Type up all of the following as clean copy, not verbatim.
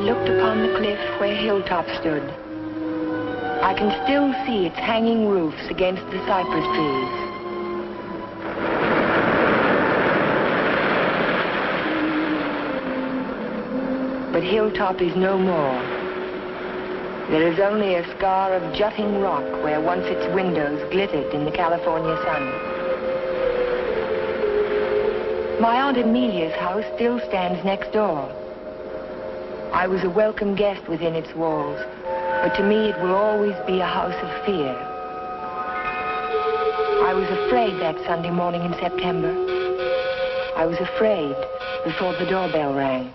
looked upon the cliff where Hilltop stood. I can still see its hanging roofs against the cypress trees. But Hilltop is no more. There is only a scar of jutting rock where once its windows glittered in the California sun. My Aunt Amelia's house still stands next door. I was a welcome guest within its walls, but to me it will always be a house of fear. I was afraid that Sunday morning in September. I was afraid before the doorbell rang.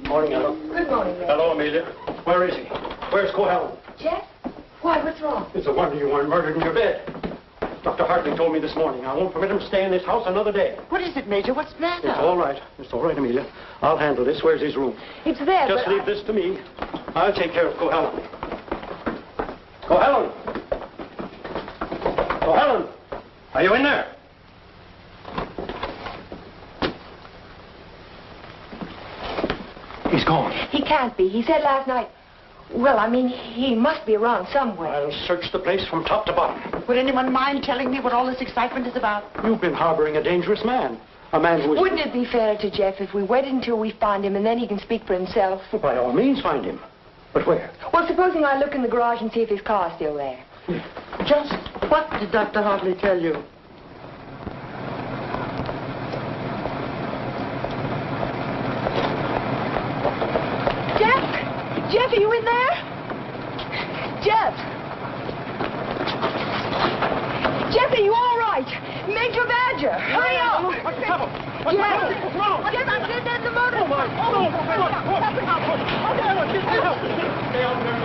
Morning, Ella. Good morning, Ray. Hello, Amelia. Where is he? Where's Cohen? Jeff? Why, what's wrong? It's a wonder you weren't murdered in your bed. Dr. Hartley told me this morning. I won't permit him to stay in this house another day. What is it, Major? What's the matter? It's all right. It's all right, Amelia. I'll handle this. Where's his room? It's there, Just leave this to me. I'll take care of Cohen. Cohen! Cohen! Are you in there? He's gone. He can't be. He said last night... Well, I mean, he must be around somewhere. I'll search the place from top to bottom. Would anyone mind telling me what all this excitement is about? You've been harboring a dangerous man. A man who is... Wouldn't it be fair to Jeff if we waited until we find him and then he can speak for himself? Well, by all means, find him. But where? Well, supposing I look in the garage and see if his car's still there. Just what did Dr. Hartley tell you? Jeff, are you in there? Jeff! Jeff, are you all right? Major Badger, hurry up! What's the trouble? What's the trouble? What's wrong? Jeff, I'm in the motor. Oh, my. Oh, no. Stay out there.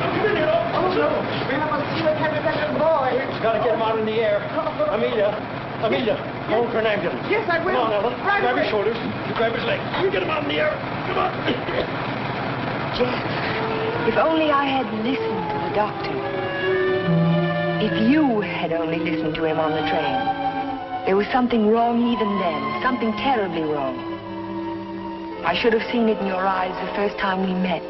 Come in here, oh, no. We must see what kind of that boy. Gotta get him out in the air. Amelia, phone for an ambulance. Yes, I will. Come on, Ellen. Right grab away. his shoulders. You grab his legs. You get him out in the air. Come on. Jeff, if only I had listened to the doctor. If you had only listened to him on the train. There was something wrong even then, something terribly wrong. I should have seen it in your eyes the first time we met.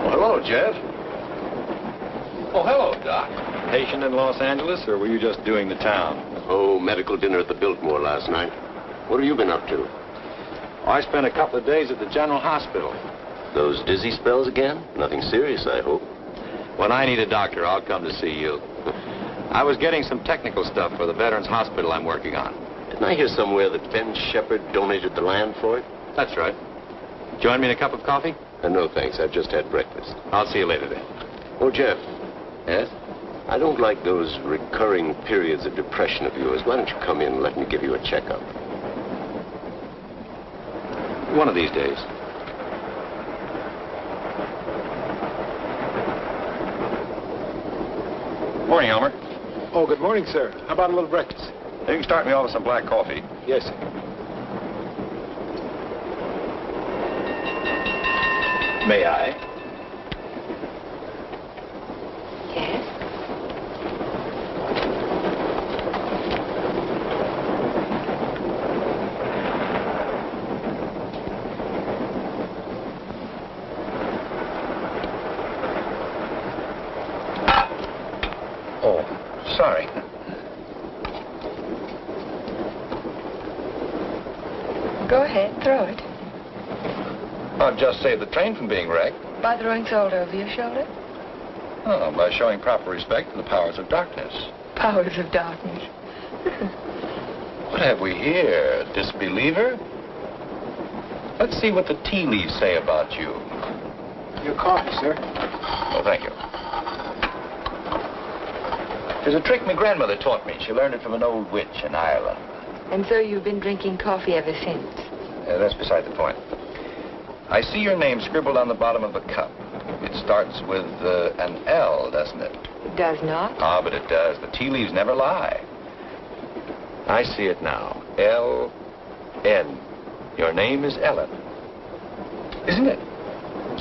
Well, hello, Jeff. Oh, hello, Doc. Patient in Los Angeles, or were you just doing the town? Oh, medical dinner at the Biltmore last night. What have you been up to? I spent a couple of days at the General Hospital. Those dizzy spells again? Nothing serious, I hope. When I need a doctor, I'll come to see you. I was getting some technical stuff for the Veterans Hospital I'm working on. Didn't I hear somewhere that Ben Shepherd donated the land for it? That's right. Join me in a cup of coffee? No, thanks. I've just had breakfast. I'll see you later then. Oh, Jeff, Yes? I don't like those recurring periods of depression of yours. Why don't you come in and let me give you a checkup? One of these days. Morning, Elmer. Oh, good morning, sir. How about a little breakfast? You can start me off with some black coffee. Yes, sir. May I? Yes? Oh, sorry. Go ahead, throw it. I'll just save the train from being wrecked. By throwing salt over your shoulder? Oh, by showing proper respect to the powers of darkness. Powers of darkness. What have we here? Disbeliever? Let's see what the tea leaves say about you. Your coffee, sir. Oh, thank you. There's a trick my grandmother taught me. She learned it from an old witch in Ireland. And so you've been drinking coffee ever since? That's beside the point. I see your name scribbled on the bottom of the cup. It starts with an L, doesn't it? It does not. Ah, but it does. The tea leaves never lie. I see it now. L-N. Your name is Ellen. Isn't it?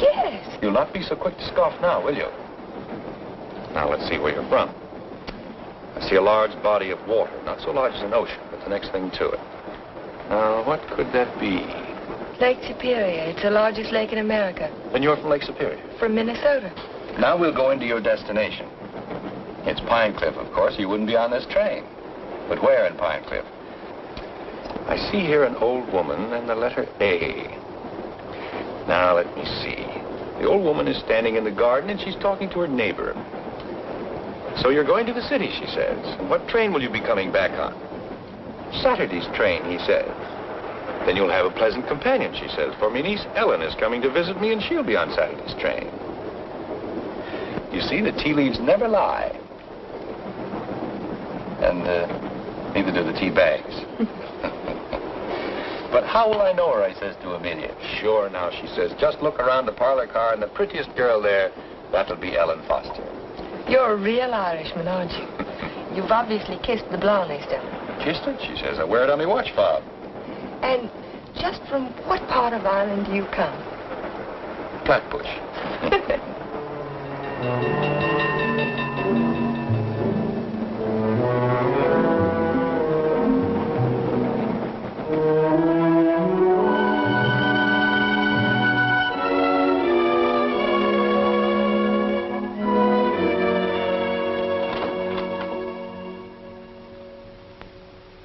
Yes. You'll not be so quick to scoff now, will you? Now, let's see where you're from. I see a large body of water. Not so large as an ocean, but the next thing to it. Now, what could that be? Lake Superior. It's the largest lake in America. Then you're from Lake Superior? From Minnesota. Now we'll go into your destination. It's Pine Cliff, of course. You wouldn't be on this train. But where in Pine Cliff? I see here an old woman and the letter A. Now, let me see. The old woman is standing in the garden and she's talking to her neighbor. So you're going to the city, she says. What train will you be coming back on? Saturday's train, he says. Then you'll have a pleasant companion, she says, for my niece Ellen is coming to visit me and she'll be on Saturday's train. You see, the tea leaves never lie. And neither do the tea bags. But how will I know her, I says to Amelia. Sure, now, she says, just look around the parlor car and the prettiest girl there, that'll be Ellen Foster. You're a real Irishman, aren't you? You've obviously kissed the blonde stone. Kissed it, she says. I wear it on my watch fob. And just from what part of Ireland do you come? Flatbush.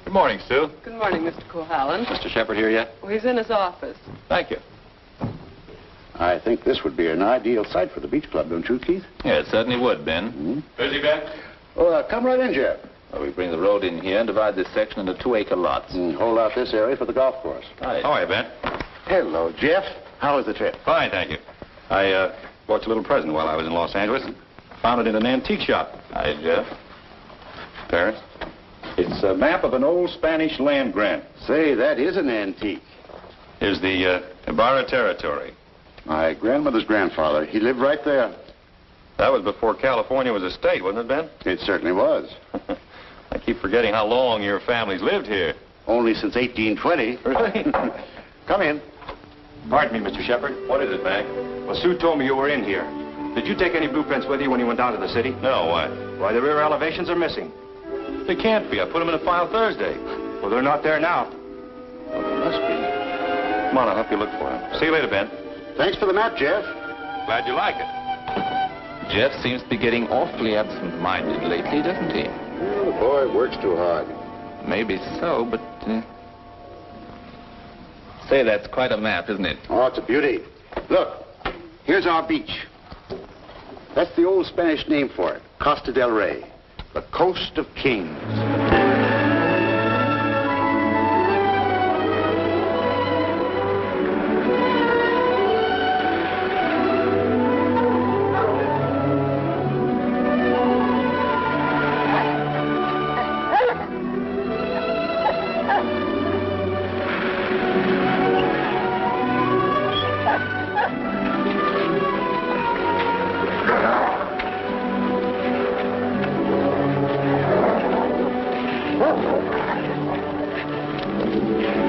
Good morning, Sue. Good morning, Mr. Cohallen. Mr. Shepard here yet? Well, he's in his office. Thank you. I think this would be an ideal site for the beach club, don't you, Keith? Yeah, it certainly would, Ben. Busy, Ben? Oh, come right in, Jeff. Well, we bring the road in here and divide this section into 2-acre lots. Hold out this area for the golf course. Hi. How are you, Ben? Hello, Jeff. How was the trip? Fine, thank you. I bought you a little present while I was in Los Angeles. Found it in an antique shop. Hi, Jeff. Parents? It's a map of an old Spanish land grant. Say, that is an antique. Here's the Ibarra territory. My grandmother's grandfather, he lived right there. That was before California was a state, wasn't it, Ben? It certainly was. I keep forgetting how long your family's lived here. Only since 1820. Really? Come in. Pardon me, Mr. Shepard. What is it, Mac? Well, Sue told me you were in here. Did you take any blueprints with you when you went down to the city? No, why? Why, the rear elevations are missing. They can't be. I put them in a file Thursday. Well, they're not there now. Well, they must be. Come on, I'll help you look for them. See you later, Ben. Thanks for the map, Jeff. Glad you like it. Jeff seems to be getting awfully absent-minded lately, doesn't he? Well, the boy works too hard. Maybe so, but... Say, that's quite a map, isn't it? Oh, it's a beauty. Look, here's our beach. That's the old Spanish name for it, Costa del Rey, the Coast of Kings.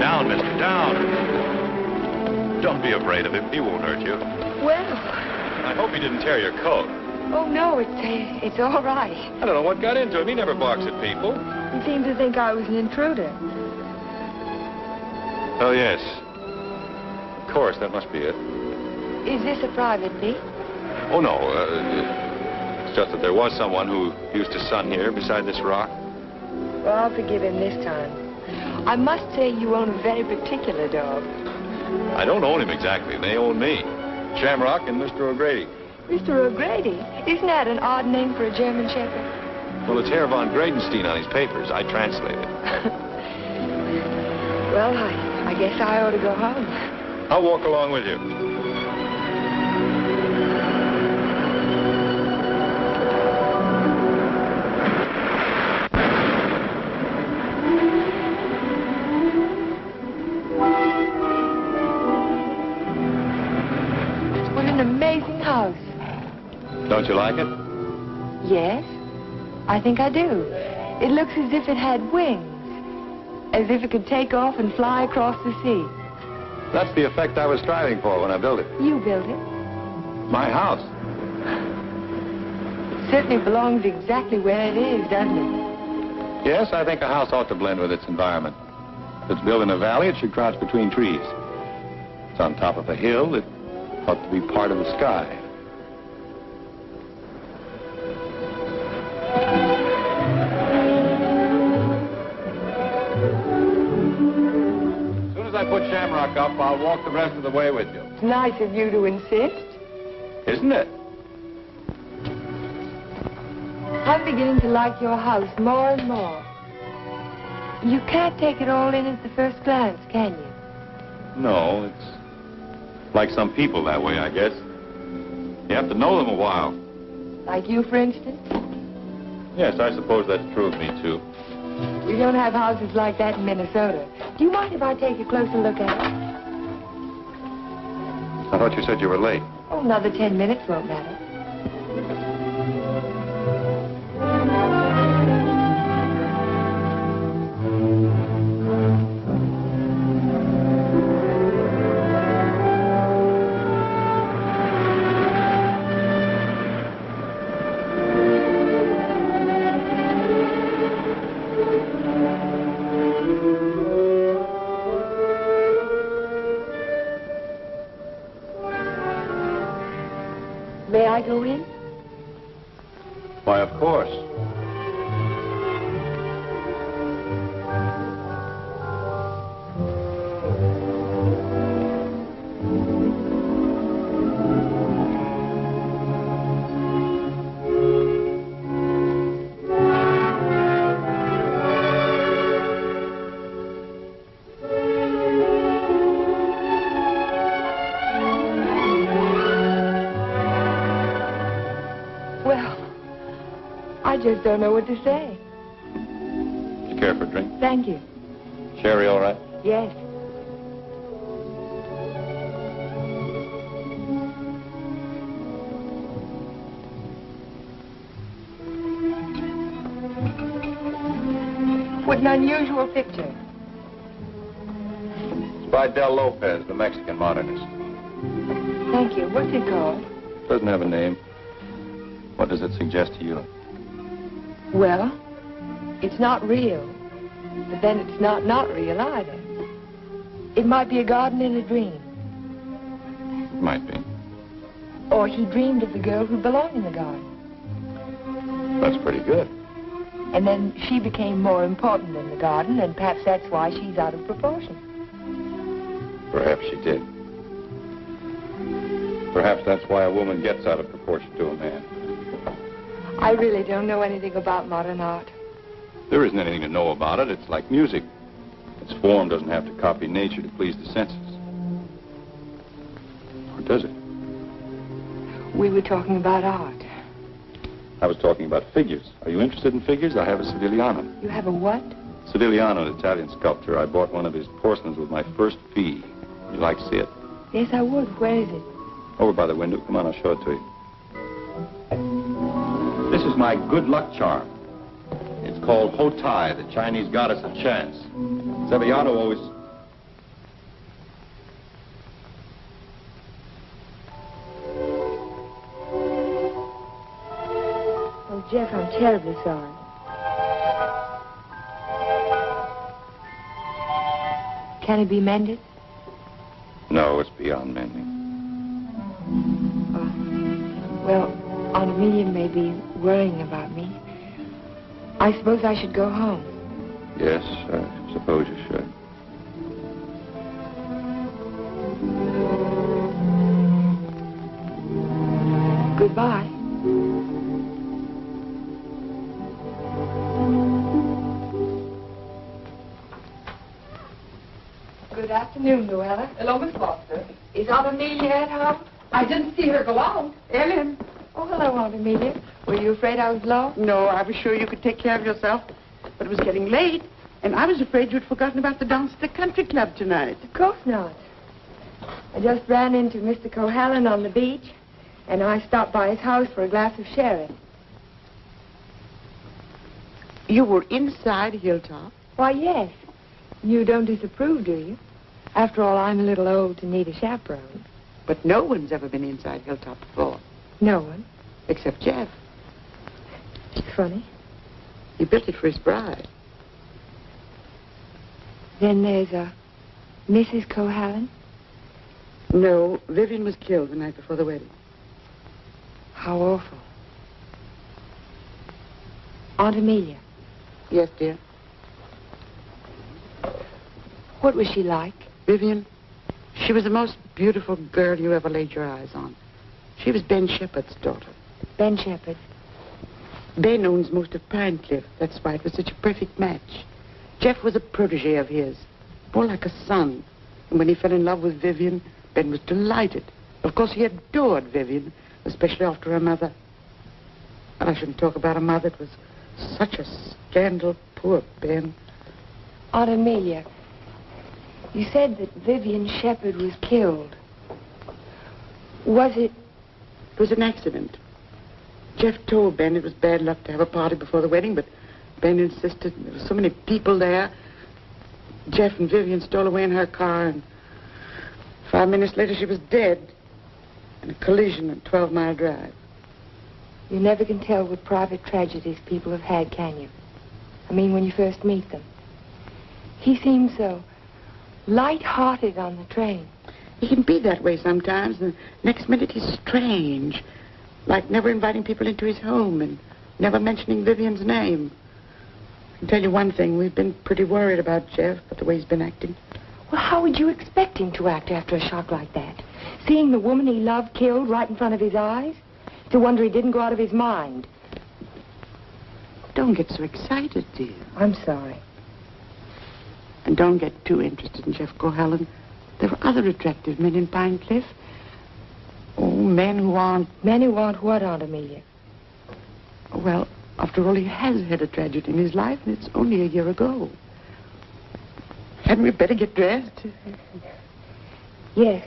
Down, mister, down. Don't be afraid of him. He won't hurt you. Well, I hope he didn't tear your coat. oh, no, it's all right. I don't know what got into him. He never barks at people. He seemed to think I was an intruder. Oh, yes. Of course, that must be it. Is this a private beach? Oh, no. It's just that there was someone who used to sun here beside this rock. Well, I'll forgive him this time. I must say you own a very particular dog. I don't own him exactly. They own me. Shamrock and Mr. O'Grady. Mr. O'Grady? Isn't that an odd name for a German Shepherd? Well, it's Herr von Gradenstein on his papers. I translate it. Well, I guess I ought to go home. I'll walk along with you. What an amazing house. Don't you like it? Yes, I think I do. It looks as if it had wings. As if it could take off and fly across the sea. That's the effect I was striving for when I built it. You built it? my house. It certainly belongs exactly where it is, doesn't it? Yes, I think a house ought to blend with its environment. If it's built in a valley, it should crouch between trees. If it's on top of a hill, it ought to be part of the sky. As soon as I put Shamrock up, I'll walk the rest of the way with you. It's nice of you to insist. Isn't it? I'm beginning to like your house more and more. You can't take it all in at the first glance, can you? No, it's like some people that way, I guess. You have to know them a while. Like you, for instance? Yes, I suppose that's true of me, too. We don't have houses like that in Minnesota. Do you mind if I take a closer look at it? I thought you said you were late. Oh, another 10 minutes won't matter. May I go in? Why, of course. I just don't know what to say. You care for a drink? Thank you. Sherry, all right? Yes. What an unusual picture. It's by Del Lopez, the Mexican modernist. Thank you. What's it called? Doesn't have a name. What does it suggest to you? Well, it's not real, but then it's not real either. It might be a garden in a dream. It might be. Or he dreamed of the girl who belonged in the garden. That's pretty good. And then she became more important than the garden, and perhaps that's why she's out of proportion. Perhaps she did. Perhaps that's why a woman gets out of proportion to a man. I really don't know anything about modern art. There isn't anything to know about it. It's like music. Its form doesn't have to copy nature to please the senses. Or does it? We were talking about art. I was talking about figures. Are you interested in figures? I have a Sedigliano. You have a what? Sedigliano, an Italian sculptor. I bought one of his porcelains with my first fee. Would you like to see it? Yes, I would. Where is it? Over by the window. Come on, I'll show it to you. This is my good luck charm. It's called Hotai, the Chinese goddess of chance. Sedigliano always... Oh, Jeff, I'm terribly sorry. Can it be mended? No, it's beyond mending. Oh. Well, Aunt Amelia may be worrying about me. I suppose I should go home. Yes, I suppose you should. Goodbye. Good afternoon, Luella. Hello, Miss Foster. Is Aunt Amelia at home? I didn't see her go out. Ellen. Oh, hello, Aunt Amelia. Were you afraid I was lost? No, I was sure you could take care of yourself. But it was getting late, and I was afraid you'd forgotten about the dance at the country club tonight. Of course not. I just ran into Mr. Cohallen on the beach, and I stopped by his house for a glass of sherry. You were inside Hilltop? Why, yes. You don't disapprove, do you? After all, I'm a little old to need a chaperone. But no one's ever been inside Hilltop before. No one. Except Jeff. It's funny. He built it for his bride. Then there's a Mrs. Cohallen. No, Vivian was killed the night before the wedding. How awful. Aunt Amelia. Yes, dear. What was she like? Vivian, she was the most beautiful girl you ever laid your eyes on. She was Ben Shepherd's daughter. Ben Shepherd. Ben owns most of Pine Cliff. That's why it was such a perfect match. Jeff was a protege of his, more like a son. And when he fell in love with Vivian, Ben was delighted. Of course, he adored Vivian, especially after her mother. And I shouldn't talk about a mother. It was such a scandal. Poor Ben. Aunt Amelia, you said that Vivian Shepherd was killed. Was it? It was an accident. Jeff told Ben it was bad luck to have a party before the wedding, but Ben insisted. There were so many people there. Jeff and Vivian stole away in her car, and 5 minutes later she was dead in a collision on 12-Mile Drive. You never can tell what private tragedies people have had, can you? I mean, when you first meet them. He seemed so light-hearted on the train. He can be that way sometimes, and the next minute he's strange, like never inviting people into his home and never mentioning Vivian's name. I can tell you one thing, we've been pretty worried about Jeff, but the way he's been acting. Well, how would you expect him to act after a shock like that? Seeing the woman he loved killed right in front of his eyes? It's a wonder he didn't go out of his mind. Don't get so excited, dear. I'm sorry. And don't get too interested in Jeff Cohallen. There are other attractive men in Pine Cliff. Oh, men who aren't... Men who aren't what, Aunt Amelia? Well, after all, he has had a tragedy in his life, and it's only a year ago. Hadn't we better get dressed? Yes.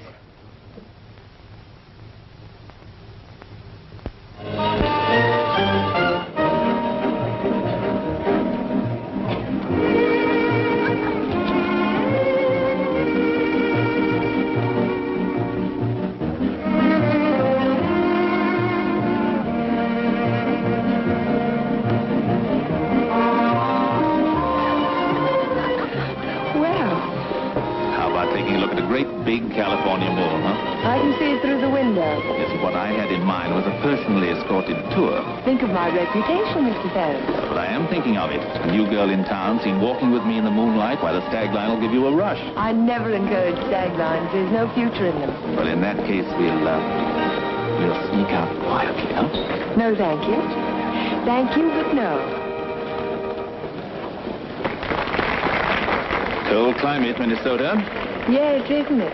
California mall, huh? I can see it through the window. Yes, what I had in mind was a personally escorted tour. Think of my reputation, Mr. Ferris. But I am thinking of it. A new girl in town seen walking with me in the moonlight, while the stag line will give you a rush. I never encourage stag lines. There's no future in them. Well, in that case, we'll sneak out quietly, huh? No, thank you. Thank you, but no. Cold climate, Minnesota. Yes, isn't it?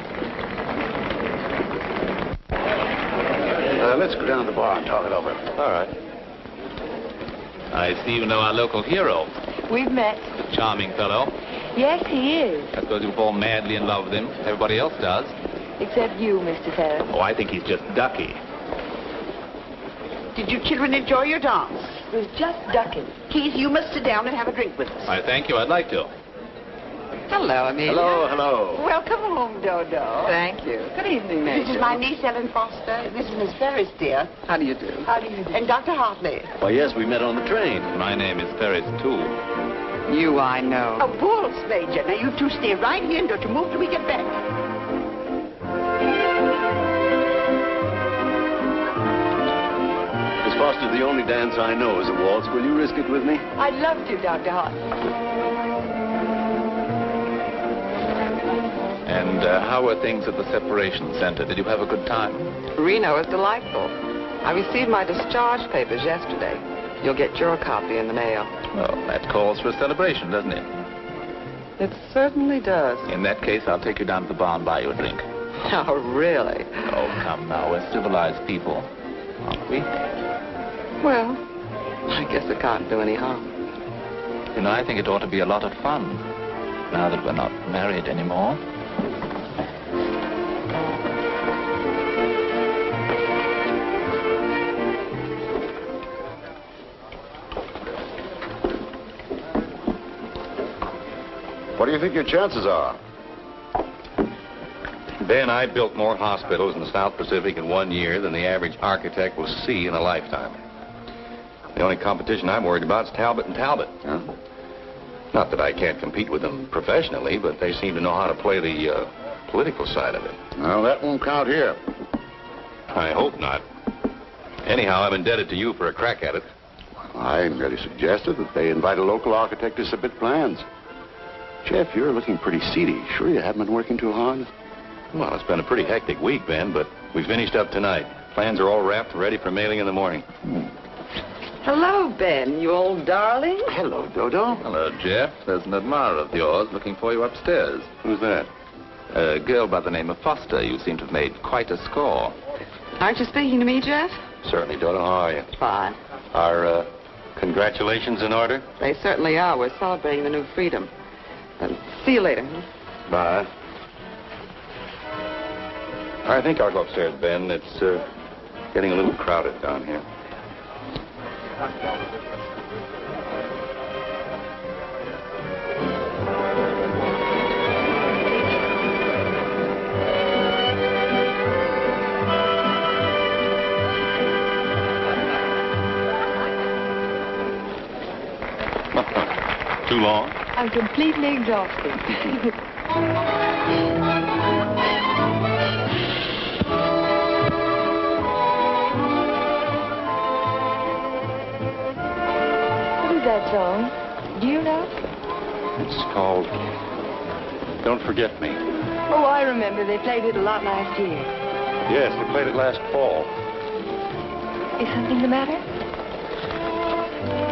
Let's go down to the bar and talk it over. All right. I see you know our local hero. We've met. Charming fellow. Yes, he is. I suppose you fall madly in love with him. Everybody else does. Except you, Mr. Ferris. Oh, I think he's just ducky. Did you children enjoy your dance? It was just ducking. Keith, you must sit down and have a drink with us. I thank you. I'd like to. Hello, Amelia. Hello, hello. Welcome home, Dodo. Thank you. Good evening, Major. This is my niece, Ellen Foster. This is Miss Ferris, dear. How do you do? How do you do? And Dr. Hartley. Why, yes, we met on the train. My name is Ferris, too. You, I know. Oh, Bulls, Major. Now, you two stay right here and don't you move till we get back. Miss Foster, the only dance I know is a waltz. Will you risk it with me? I'd love to, Dr. Hartley. And how were things at the separation center? Did you have a good time? Reno is delightful. I received my discharge papers yesterday. You'll get your copy in the mail. Well, that calls for a celebration, doesn't it? It certainly does. In that case, I'll take you down to the bar and buy you a drink. Oh, really? Oh, come now. We're civilized people, aren't we? Well, I guess it can't do any harm. You know, I think it ought to be a lot of fun, now that we're not married anymore. What do you think your chances are? Ben, I built more hospitals in the South Pacific in 1 year than the average architect will see in a lifetime. The only competition I'm worried about is Talbot and Talbot. Huh? Not that I can't compete with them professionally, but they seem to know how to play the political side of it. Well, that won't count here. I hope not. Anyhow, I'm indebted to you for a crack at it. I merely suggested that they invite a local architect to submit plans. Jeff, you're looking pretty seedy. Sure you haven't been working too hard? Well, it's been a pretty hectic week, Ben, but we finished up tonight. Plans are all wrapped and ready for mailing in the morning. Hello, Ben, you old darling. Hello, Dodo. Hello, Jeff. There's an admirer of yours looking for you upstairs. Who's that? A girl by the name of Foster. You seem to have made quite a score. Aren't you speaking to me, Jeff? Certainly, Dodo. How are you? Fine. Our congratulations in order? They certainly are. We're celebrating the new freedom. See you later. Bye. I think I'll go upstairs, Ben. It's getting a little crowded down here. Too long? I'm completely exhausted. What is that song? Do you know? It's called Don't Forget Me. Oh, I remember. They played it a lot last year. Yes, they played it last fall. Is something the matter?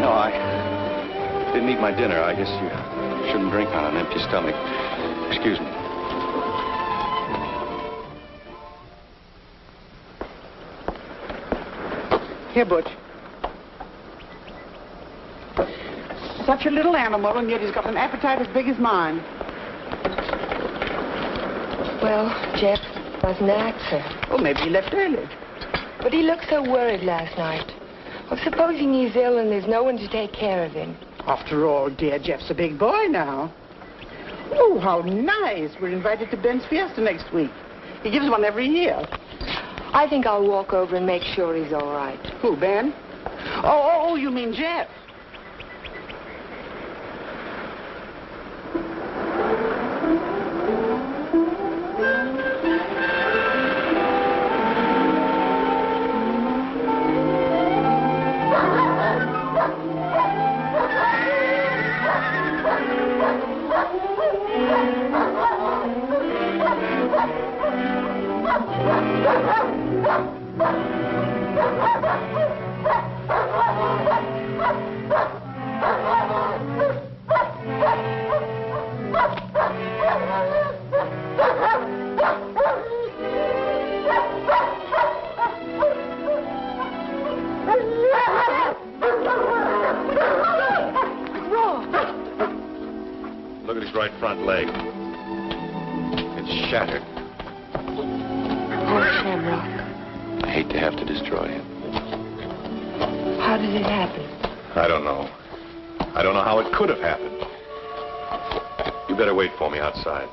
No, I didn't eat my dinner. I guess you shouldn't drink on an empty stomach. Excuse me. Here, Butch. Such a little animal, and yet he's got an appetite as big as mine. Well, Jeff wasn't an actor. Well, maybe he left early. But he looked so worried last night. Well, supposing he's ill and there's no one to take care of him. After all, dear, Jeff's a big boy now. Oh, how nice. We're invited to Ben's Fiesta next week. He gives one every year. I think I'll walk over and make sure he's all right. Who, Ben? Oh, you mean Jeff? Look at his right front leg. It's shattered. Oh, Shamrock. I hate to have to destroy him. How did it happen? I don't know. I don't know how it could have happened. You better wait for me outside.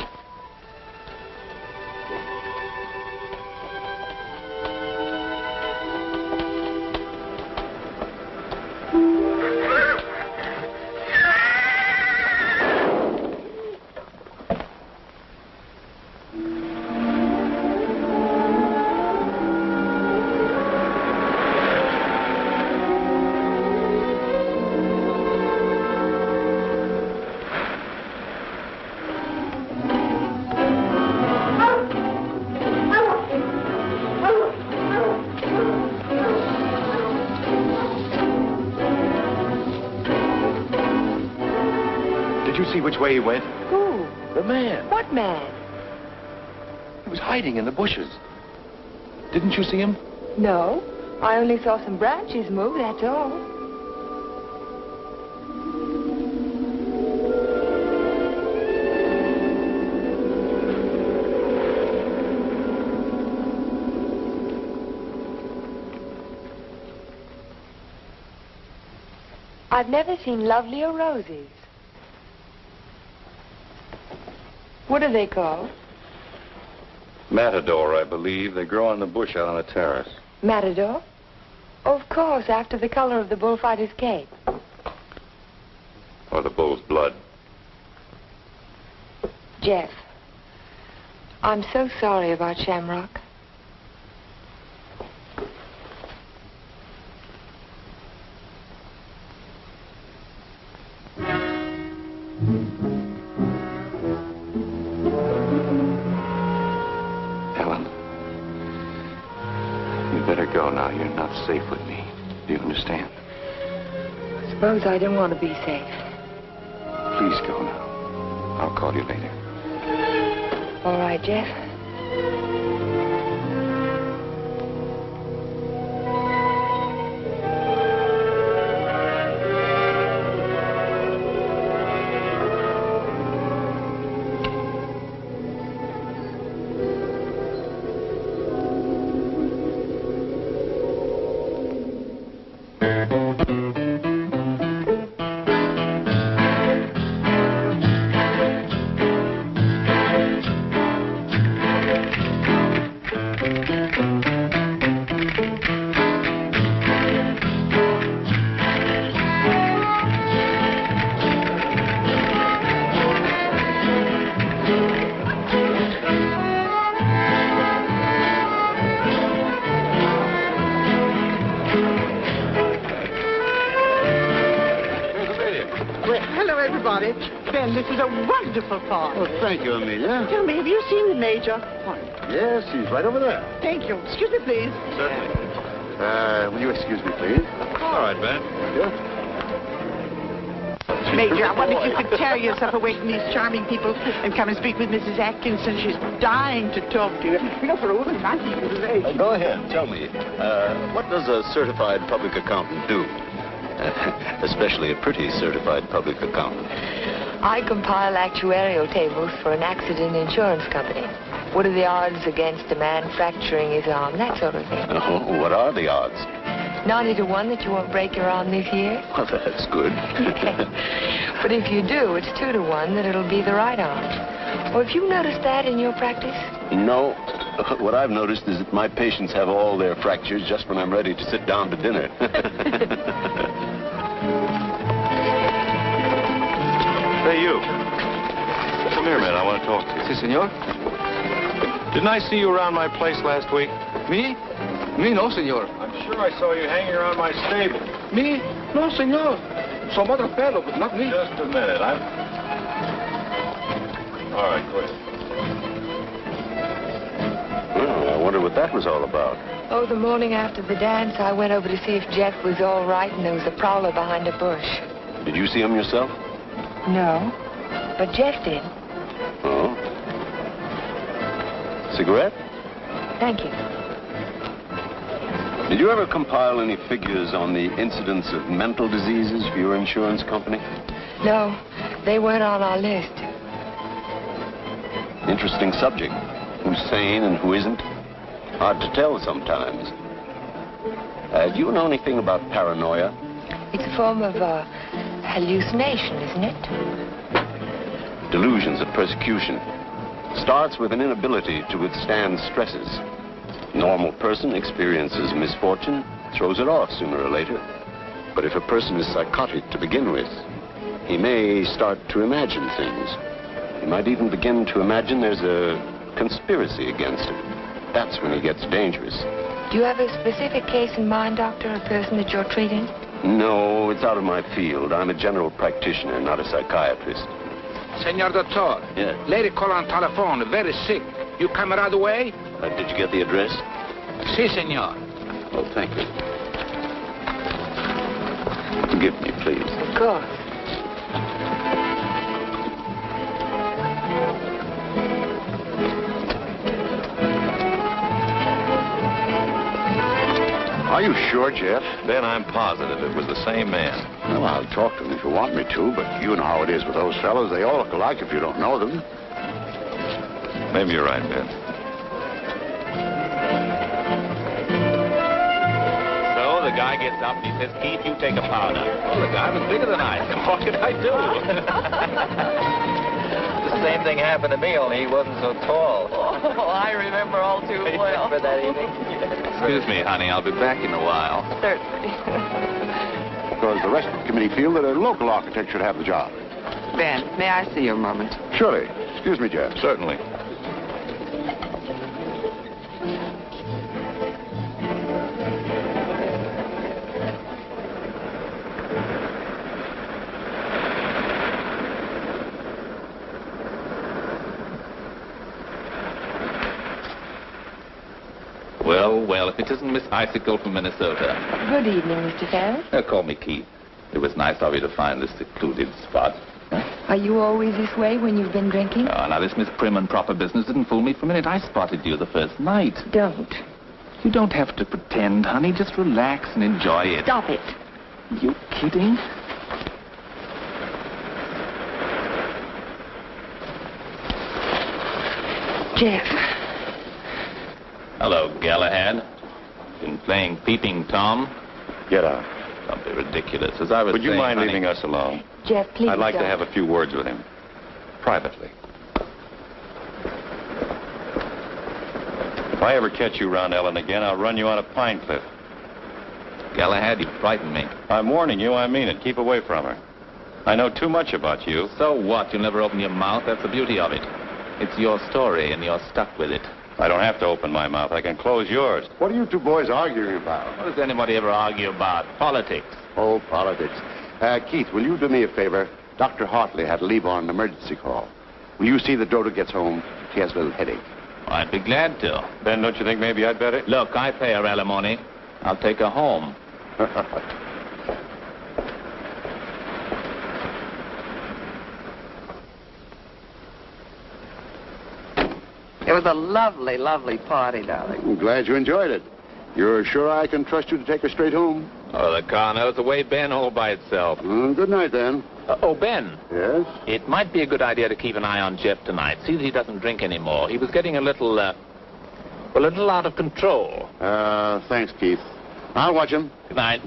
Did you see which way he went? Who? The man. What man? He was hiding in the bushes. Didn't you see him? No. I only saw some branches move, that's all. I've never seen lovelier roses. What are they called? Matador, I believe. They grow on the bush out on the terrace. Matador? Of course, after the color of the bullfighter's cape. Or the bull's blood. Jeff, I'm so sorry about Shamrock. Helen, you better go now. You're not safe with me. Do you understand? Suppose I don't want to be safe. Please go now. I'll call you later. All right, Jeff. Hello, everybody. Ben, this is a wonderful part. Oh, thank you, Amelia. Tell me, have you seen the Major? Yes, he's right over there. Thank you. Excuse me, please. Certainly. Will you excuse me, please? All right, Ben. Major, I wonder if you could tear yourself away from these charming people and come and speak with Mrs. Atkinson. She's dying to talk to you. You know, for a woman 90 years of age. Go ahead. Tell me, what does a certified public accountant do? Especially a pretty certified public accountant. I compile actuarial tables for an accident insurance company. What are the odds against a man fracturing his arm? That sort of thing. Oh, what are the odds? 90 to 1 that you won't break your arm this year. Well, that's good. But if you do, it's 2 to 1 that it'll be the right arm. Or have you noticed that in your practice? No. What I've noticed is that my patients have all their fractures just when I'm ready to sit down to dinner. Hey, you. Come here, man. I want to talk to you. Si, senor. Didn't I see you around my place last week? Me? Me, no, senor. I'm sure I saw you hanging around my stable. Me? No, senor. Some other fellow, but not me. Just a minute. All right, go ahead. Well, I wonder what that was all about. Oh, the morning after the dance, I went over to see if Jeff was all right, and there was a prowler behind a bush. Did you see him yourself? No, but Jeff did. Oh. Cigarette? Thank you. Did you ever compile any figures on the incidence of mental diseases for your insurance company? No, they weren't on our list. Interesting subject. Who's sane and who isn't? Hard to tell sometimes. Do you know anything about paranoia? It's a form of hallucination, isn't it? Delusions of persecution. Starts with an inability to withstand stresses. Normal person experiences misfortune, throws it off sooner or later. But if a person is psychotic to begin with, he may start to imagine things. He might even begin to imagine there's a conspiracy against him. That's when he gets dangerous. Do you have a specific case in mind, Doctor, a person that you're treating? No, it's out of my field. I'm a general practitioner, not a psychiatrist. Senor Doctor. Yeah. Lady call on telephone, very sick. You come right away? Did you get the address? Si, senor. Oh, thank you. Forgive me, please. Of course. Are you sure, Jeff? Ben, I'm positive it was the same man. Well, I'll talk to him if you want me to, but you know how it is with those fellows. They all look alike if you don't know them. Maybe you're right, Ben. So the guy gets up and he says, Keith, you take a powder. Oh, the guy was bigger than I. What could I do? same thing happened to me, only he wasn't so tall. Oh, I remember all too well. For that evening. Excuse me, honey. I'll be back in a while. Certainly. Because the rest of the committee feel that a local architect should have the job. Ben, may I see you a moment? Surely. Excuse me, Jeff. Certainly. Well, if it isn't Miss Icicle from Minnesota. Good evening, Mr. Ferris. Call me Keith. It was nice of you to find this secluded spot. Are you always this way when you've been drinking? Oh, now, this Miss Prim and Proper business didn't fool me for a minute. I spotted you the first night. Don't. You don't have to pretend, honey. Just relax and enjoy it. Stop it. You kidding? Jeff. Hello, Galahad. Been playing Peeping Tom? Get out. Don't be ridiculous. As I was Would you saying, mind honey, leaving us alone? Jeff, please I'd like to don't. have a few words with him. Privately. If I ever catch you around Ellen again, I'll run you on a pine cliff. Galahad, you frightened me. I'm warning you, I mean it. Keep away from her. I know too much about you. So what? You'll never open your mouth. That's the beauty of it. It's your story, and you're stuck with it. I don't have to open my mouth. I can close yours. What are you two boys arguing about? What does anybody ever argue about? Politics. Oh, politics. Keith, will you do me a favor? Dr. Hartley had to leave on an emergency call. Will you see that Dodo gets home? She has a little headache. I'd be glad to. Ben, don't you think maybe I'd better? Look, I pay her alimony. I'll take her home. It was a lovely, lovely party, darling. I'm glad you enjoyed it. You're sure I can trust you to take her straight home? Oh, the car knows the way, Ben, all by itself. Good night, then. Oh, Ben. Yes? It might be a good idea to keep an eye on Jeff tonight. See that he doesn't drink anymore. He was getting a little out of control. Thanks, Keith. I'll watch him. Good night.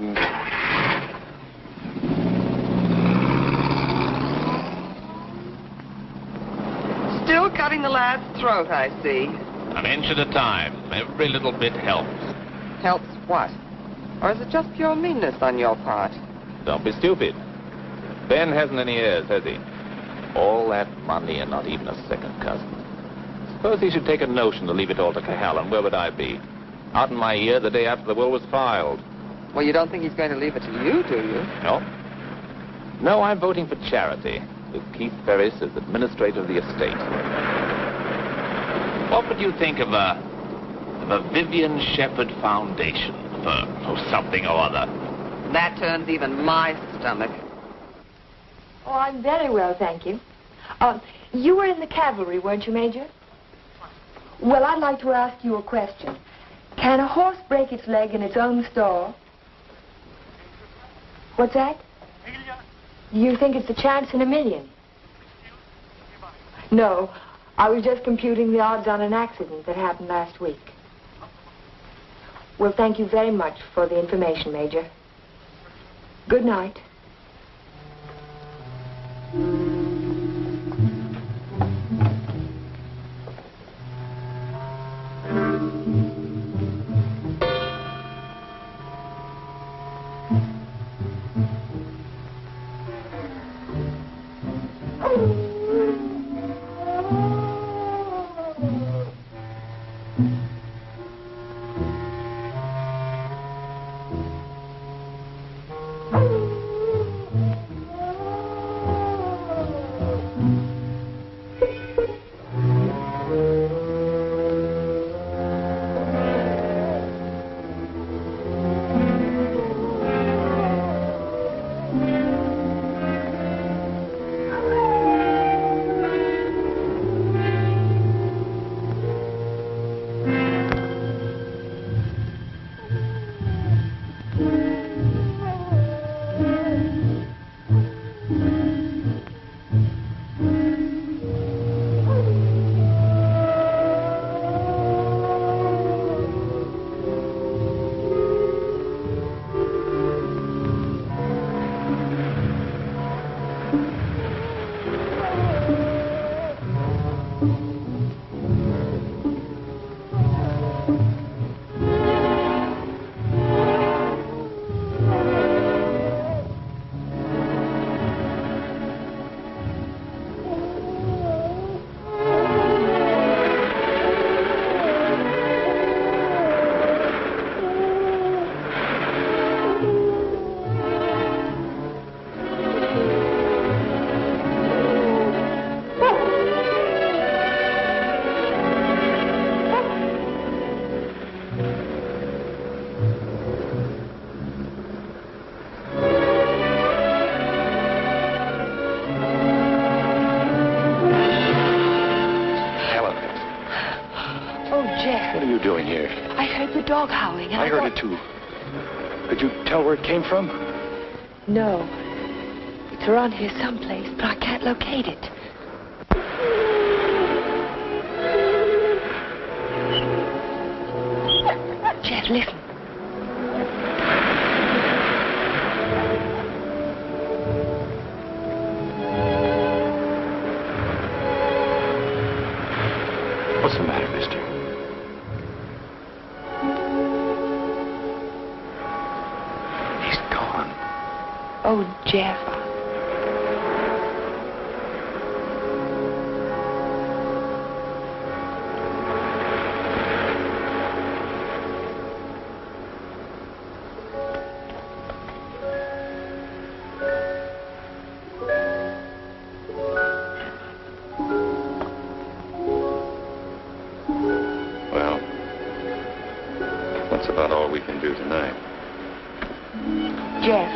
Still cutting the lad's throat, I see. An inch at a time. Every little bit helps. Helps what? Or is it just pure meanness on your part? Don't be stupid. Ben hasn't any heirs, has he? All that money and not even a second cousin. Suppose he should take a notion to leave it all to Cahalan. Where would I be? Out in my ear the day after the will was filed. Well, you don't think he's going to leave it to you, do you? No. No, I'm voting for charity, with Keith Ferris as administrator of the estate. What would you think of a Vivian Shepherd Foundation for something or other? That turns even my stomach. Oh, I'm very well, thank you. You were in the cavalry, weren't you, Major? Well, I'd like to ask you a question. Can a horse break its leg in its own stall? What's that? You think it's a chance in a million? No, I was just computing the odds on an accident that happened last week. Well, thank you very much for the information, Major. Good night. here? I heard the dog howling. And I heard it too. Could you tell where it came from? No. It's around here someplace, but I can't locate it. Jeff, listen. What's the matter, mister? He's gone. Oh, Jeff. Well, that's about all we can do tonight. Jeff.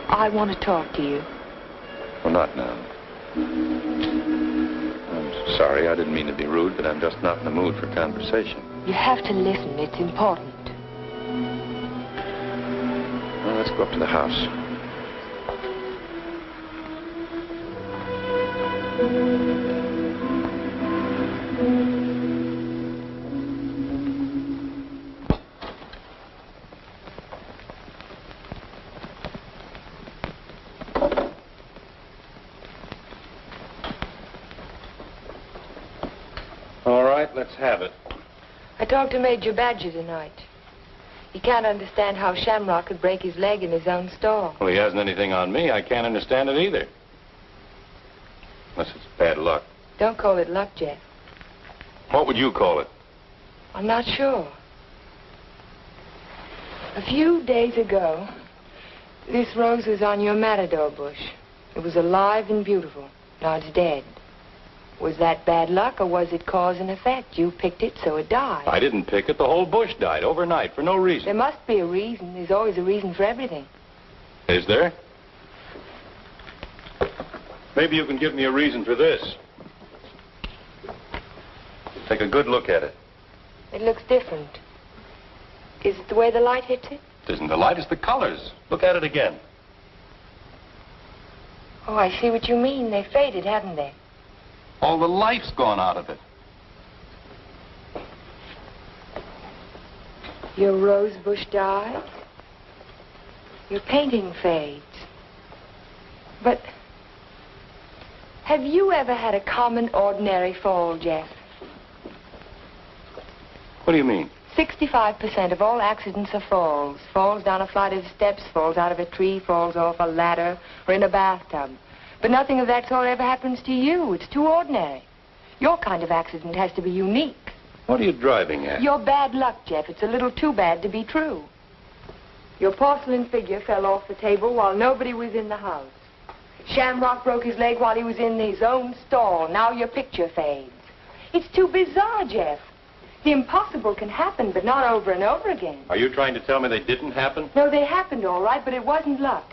I want to talk to you. Well, not now. I'm sorry, I didn't mean to be rude, but I'm just not in the mood for conversation. You have to listen. It's important. Well, let's go up to the house. All right, let's have it. I talked to Major Badger tonight. He can't understand how Shamrock could break his leg in his own stall. Well, he hasn't anything on me. I can't understand it either. Unless it's bad luck. Don't call it luck, Jeff. What would you call it? I'm not sure. A few days ago, this rose was on your matador bush. It was alive and beautiful. Now it's dead. Was that bad luck, or was it cause and effect? You picked it, so it died. I didn't pick it. The whole bush died overnight for no reason. There must be a reason. There's always a reason for everything. Is there? Maybe you can give me a reason for this. Take a good look at it. It looks different. Is it the way the light hits it? It isn't the light, it's the colors. Look at it again. Oh, I see what you mean. They faded, haven't they? All the life's gone out of it. Your rose bush died. Your painting fades. But have you ever had a common, ordinary fall, Jeff? What do you mean? 65% of all accidents are falls. Falls down a flight of steps, falls out of a tree, falls off a ladder, or in a bathtub. But nothing of that sort ever happens to you. It's too ordinary. Your kind of accident has to be unique. What are you driving at? Your bad luck, Jeff. It's a little too bad to be true. Your porcelain figure fell off the table while nobody was in the house. Shamrock broke his leg while he was in his own stall. Now your picture fades. It's too bizarre, Jeff. The impossible can happen, but not over and over again. Are you trying to tell me they didn't happen? No, they happened all right, but it wasn't luck.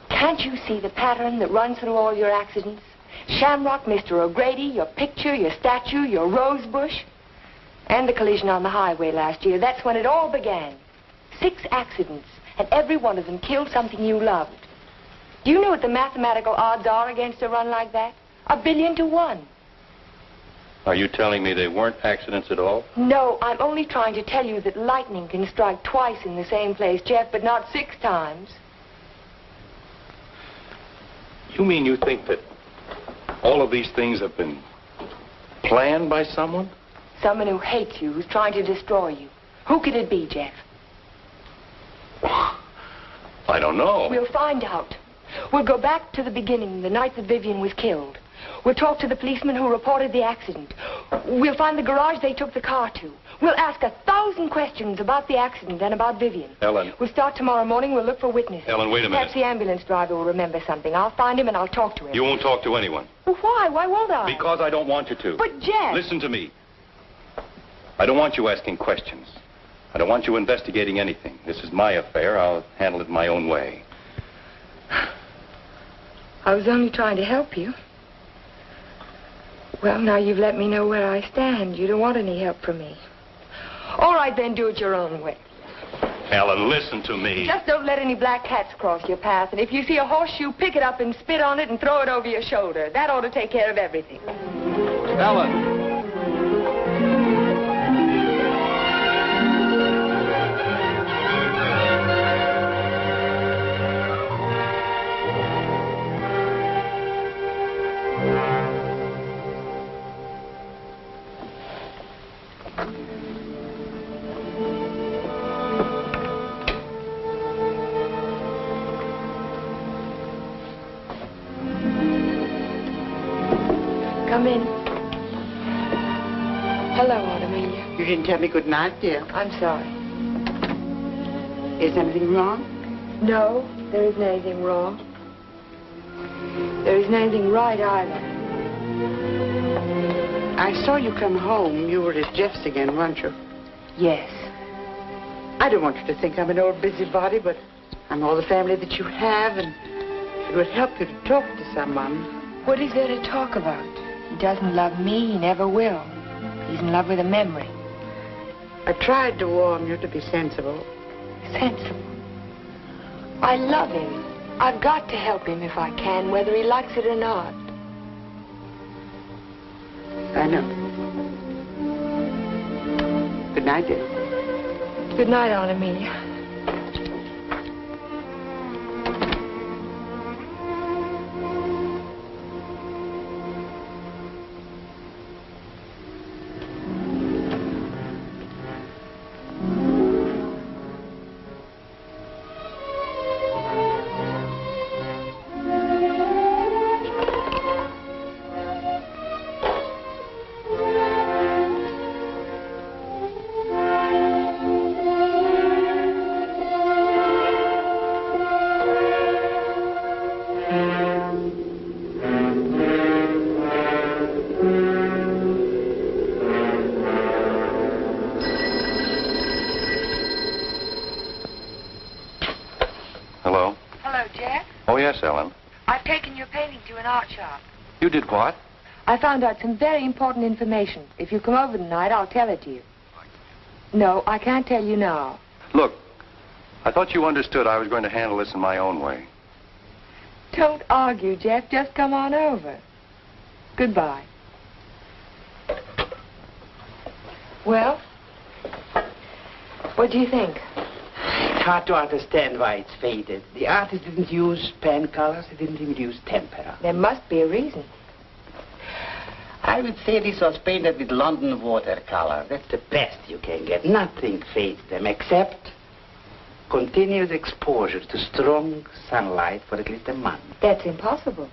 Can't you see the pattern that runs through all your accidents? Shamrock, Mr. O'Grady, your picture, your statue, your rose bush, and the collision on the highway last year. That's when it all began. 6 accidents, and every one of them killed something you loved. Do you know what the mathematical odds are against a run like that? 1 billion to 1. Are you telling me they weren't accidents at all? No, I'm only trying to tell you that lightning can strike twice in the same place, Jeff, but not 6 times. You mean you think that all of these things have been planned by someone? Someone who hates you, who's trying to destroy you. Who could it be, Jeff? I don't know. We'll find out. We'll go back to the beginning, the night that Vivian was killed. We'll talk to the policeman who reported the accident. We'll find the garage they took the car to. We'll ask 1,000 questions about the accident and about Vivian. Ellen. We'll start tomorrow morning. We'll look for witnesses. Ellen, wait a minute. Perhaps the ambulance driver will remember something. I'll find him and I'll talk to him. You won't talk to anyone. Well, why? Why won't I? Because I don't want you to. But, Jeff... Listen to me. I don't want you asking questions. I don't want you investigating anything. This is my affair. I'll handle it my own way. I was only trying to help you. Well, now you've let me know where I stand. You don't want any help from me. All right, then, do it your own way. Ellen, listen to me. Just don't let any black cats cross your path. And if you see a horseshoe, pick it up and spit on it and throw it over your shoulder. That ought to take care of everything. Ellen. Come in. Hello, Aunt Amelia. You didn't tell me good night, dear. I'm sorry. Is anything wrong? No, there isn't anything wrong. There isn't anything right either. I saw you come home. You were at Jeff's again, weren't you? Yes. I don't want you to think I'm an old busybody, but I'm all the family that you have, and it would help you to talk to someone. What is there to talk about? He doesn't love me. He never will. He's in love with a memory. I tried to warn you to be sensible. Sensible. I love him. I've got to help him if I can, whether he likes it or not. I know. Good night, dear. Good night, Aunt Amelia. Hello? Hello, Jeff. Oh, yes, Ellen. I've taken your painting to an art shop. You did what? I found out some very important information. If you come over tonight, I'll tell it to you. No, I can't tell you now. Look, I thought you understood I was going to handle this in my own way. Don't argue, Jeff. Just come on over. Goodbye. Well, what do you think? It's hard to understand why it's faded. The artist didn't use pen colors. He didn't even use tempera. There must be a reason. I would say this was painted with London watercolor. That's the best you can get. Nothing fades them except continuous exposure to strong sunlight for at least a month. That's impossible.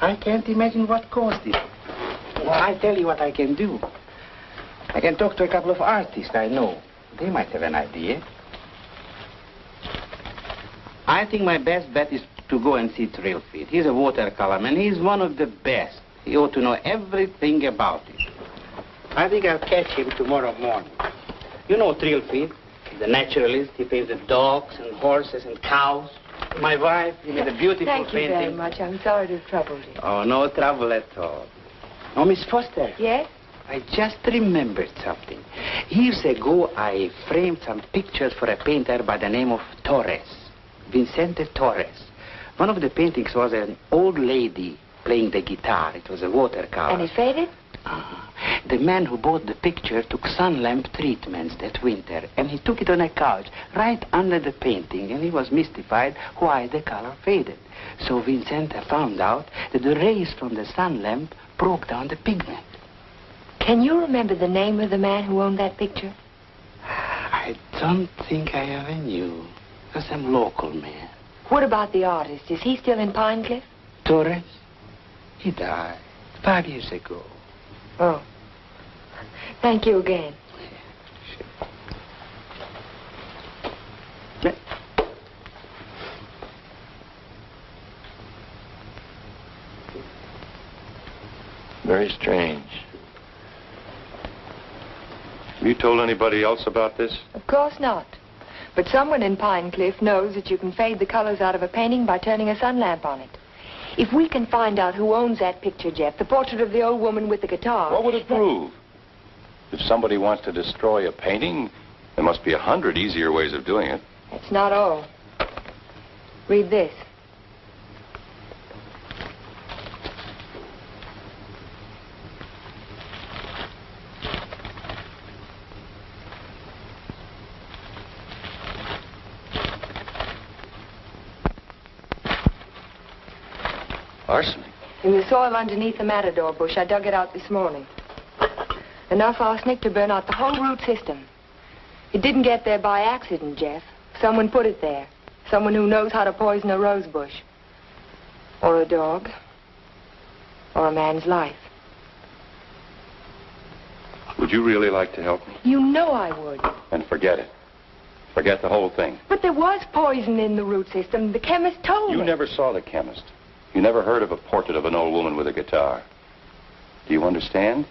I can't imagine what caused it. Well, I tell you what I can do. I can talk to a couple of artists I know. They might have an idea. I think my best bet is to go and see Trilfield. He's a watercolor man. He's one of the best. He ought to know everything about it. I think I'll catch him tomorrow morning. You know Trilfield, the naturalist. He paints the dogs and horses and cows. My wife, he made a beautiful Thank you painting. very much. I'm sorry to have troubled you. Oh, no trouble at all. Oh, Miss Foster. Yes? I just remembered something. Years ago, I framed some pictures for a painter by the name of Torres, Vicente Torres. One of the paintings was an old lady playing the guitar. It was a watercolor. And it faded? The man who bought the picture took sun lamp treatments that winter, and he took it on a couch right under the painting, and he was mystified why the color faded. So Vicente found out that the rays from the sun lamp broke down the pigment. Can you remember the name of the man who owned that picture? I don't think I ever knew. It was some local man. What about the artist? Is he still in Pine Cliff? Torres? He died 5 years ago. Oh. Thank you again. Sure. Very strange. Have you told anybody else about this? Of course not. But someone in Pine Cliff knows that you can fade the colors out of a painting by turning a sun lamp on it. If we can find out who owns that picture, Jeff, the portrait of the old woman with the guitar... What would it prove? If somebody wants to destroy a painting, there must be 100 easier ways of doing it. That's not all. Read this. Arsenic? In the soil underneath the matador bush. I dug it out this morning. Enough arsenic to burn out the whole root system. It didn't get there by accident, Jeff. Someone put it there. Someone who knows how to poison a rose bush. Or a dog. Or a man's life. Would you really like to help me? You know I would. And forget it. Forget the whole thing. But there was poison in the root system. The chemist told me. You never saw the chemist. You never heard of a portrait of an old woman with a guitar. Do you understand?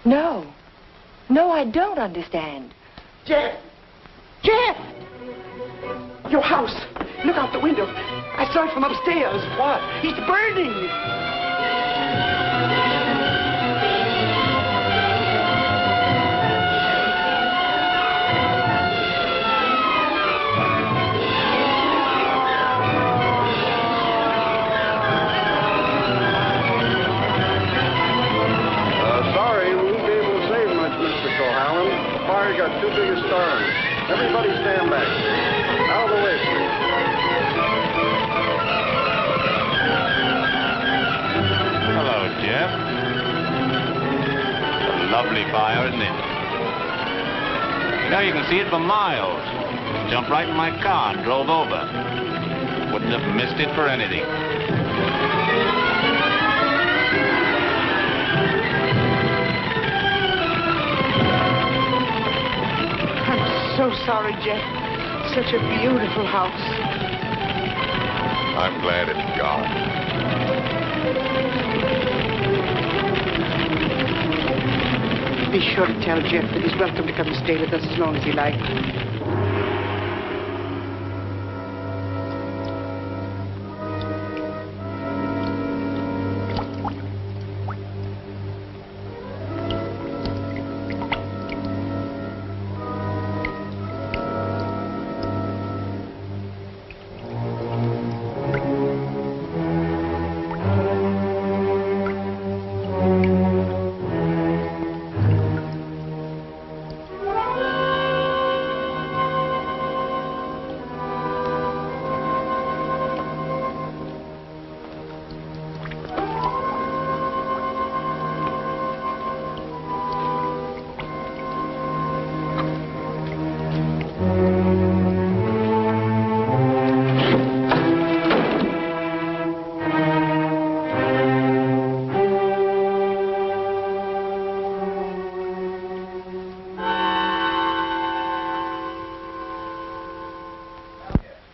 No. No, I don't understand. Jeff! Jeff! Your house. Look out the window. I saw it from upstairs. What? It's burning. Sorry, we won't be able to save much, Mr. Cohallen. The fire's got too big a stern. Everybody stand back. Out of the way, please. Hello, Jeff. A lovely fire, isn't it? You know, you can see it for miles. Jumped right in my car and drove over. Wouldn't have missed it for anything. So sorry, Jeff. Such a beautiful house. I'm glad it's gone. Be sure to tell Jeff that he's welcome to come and stay with us as long as he likes.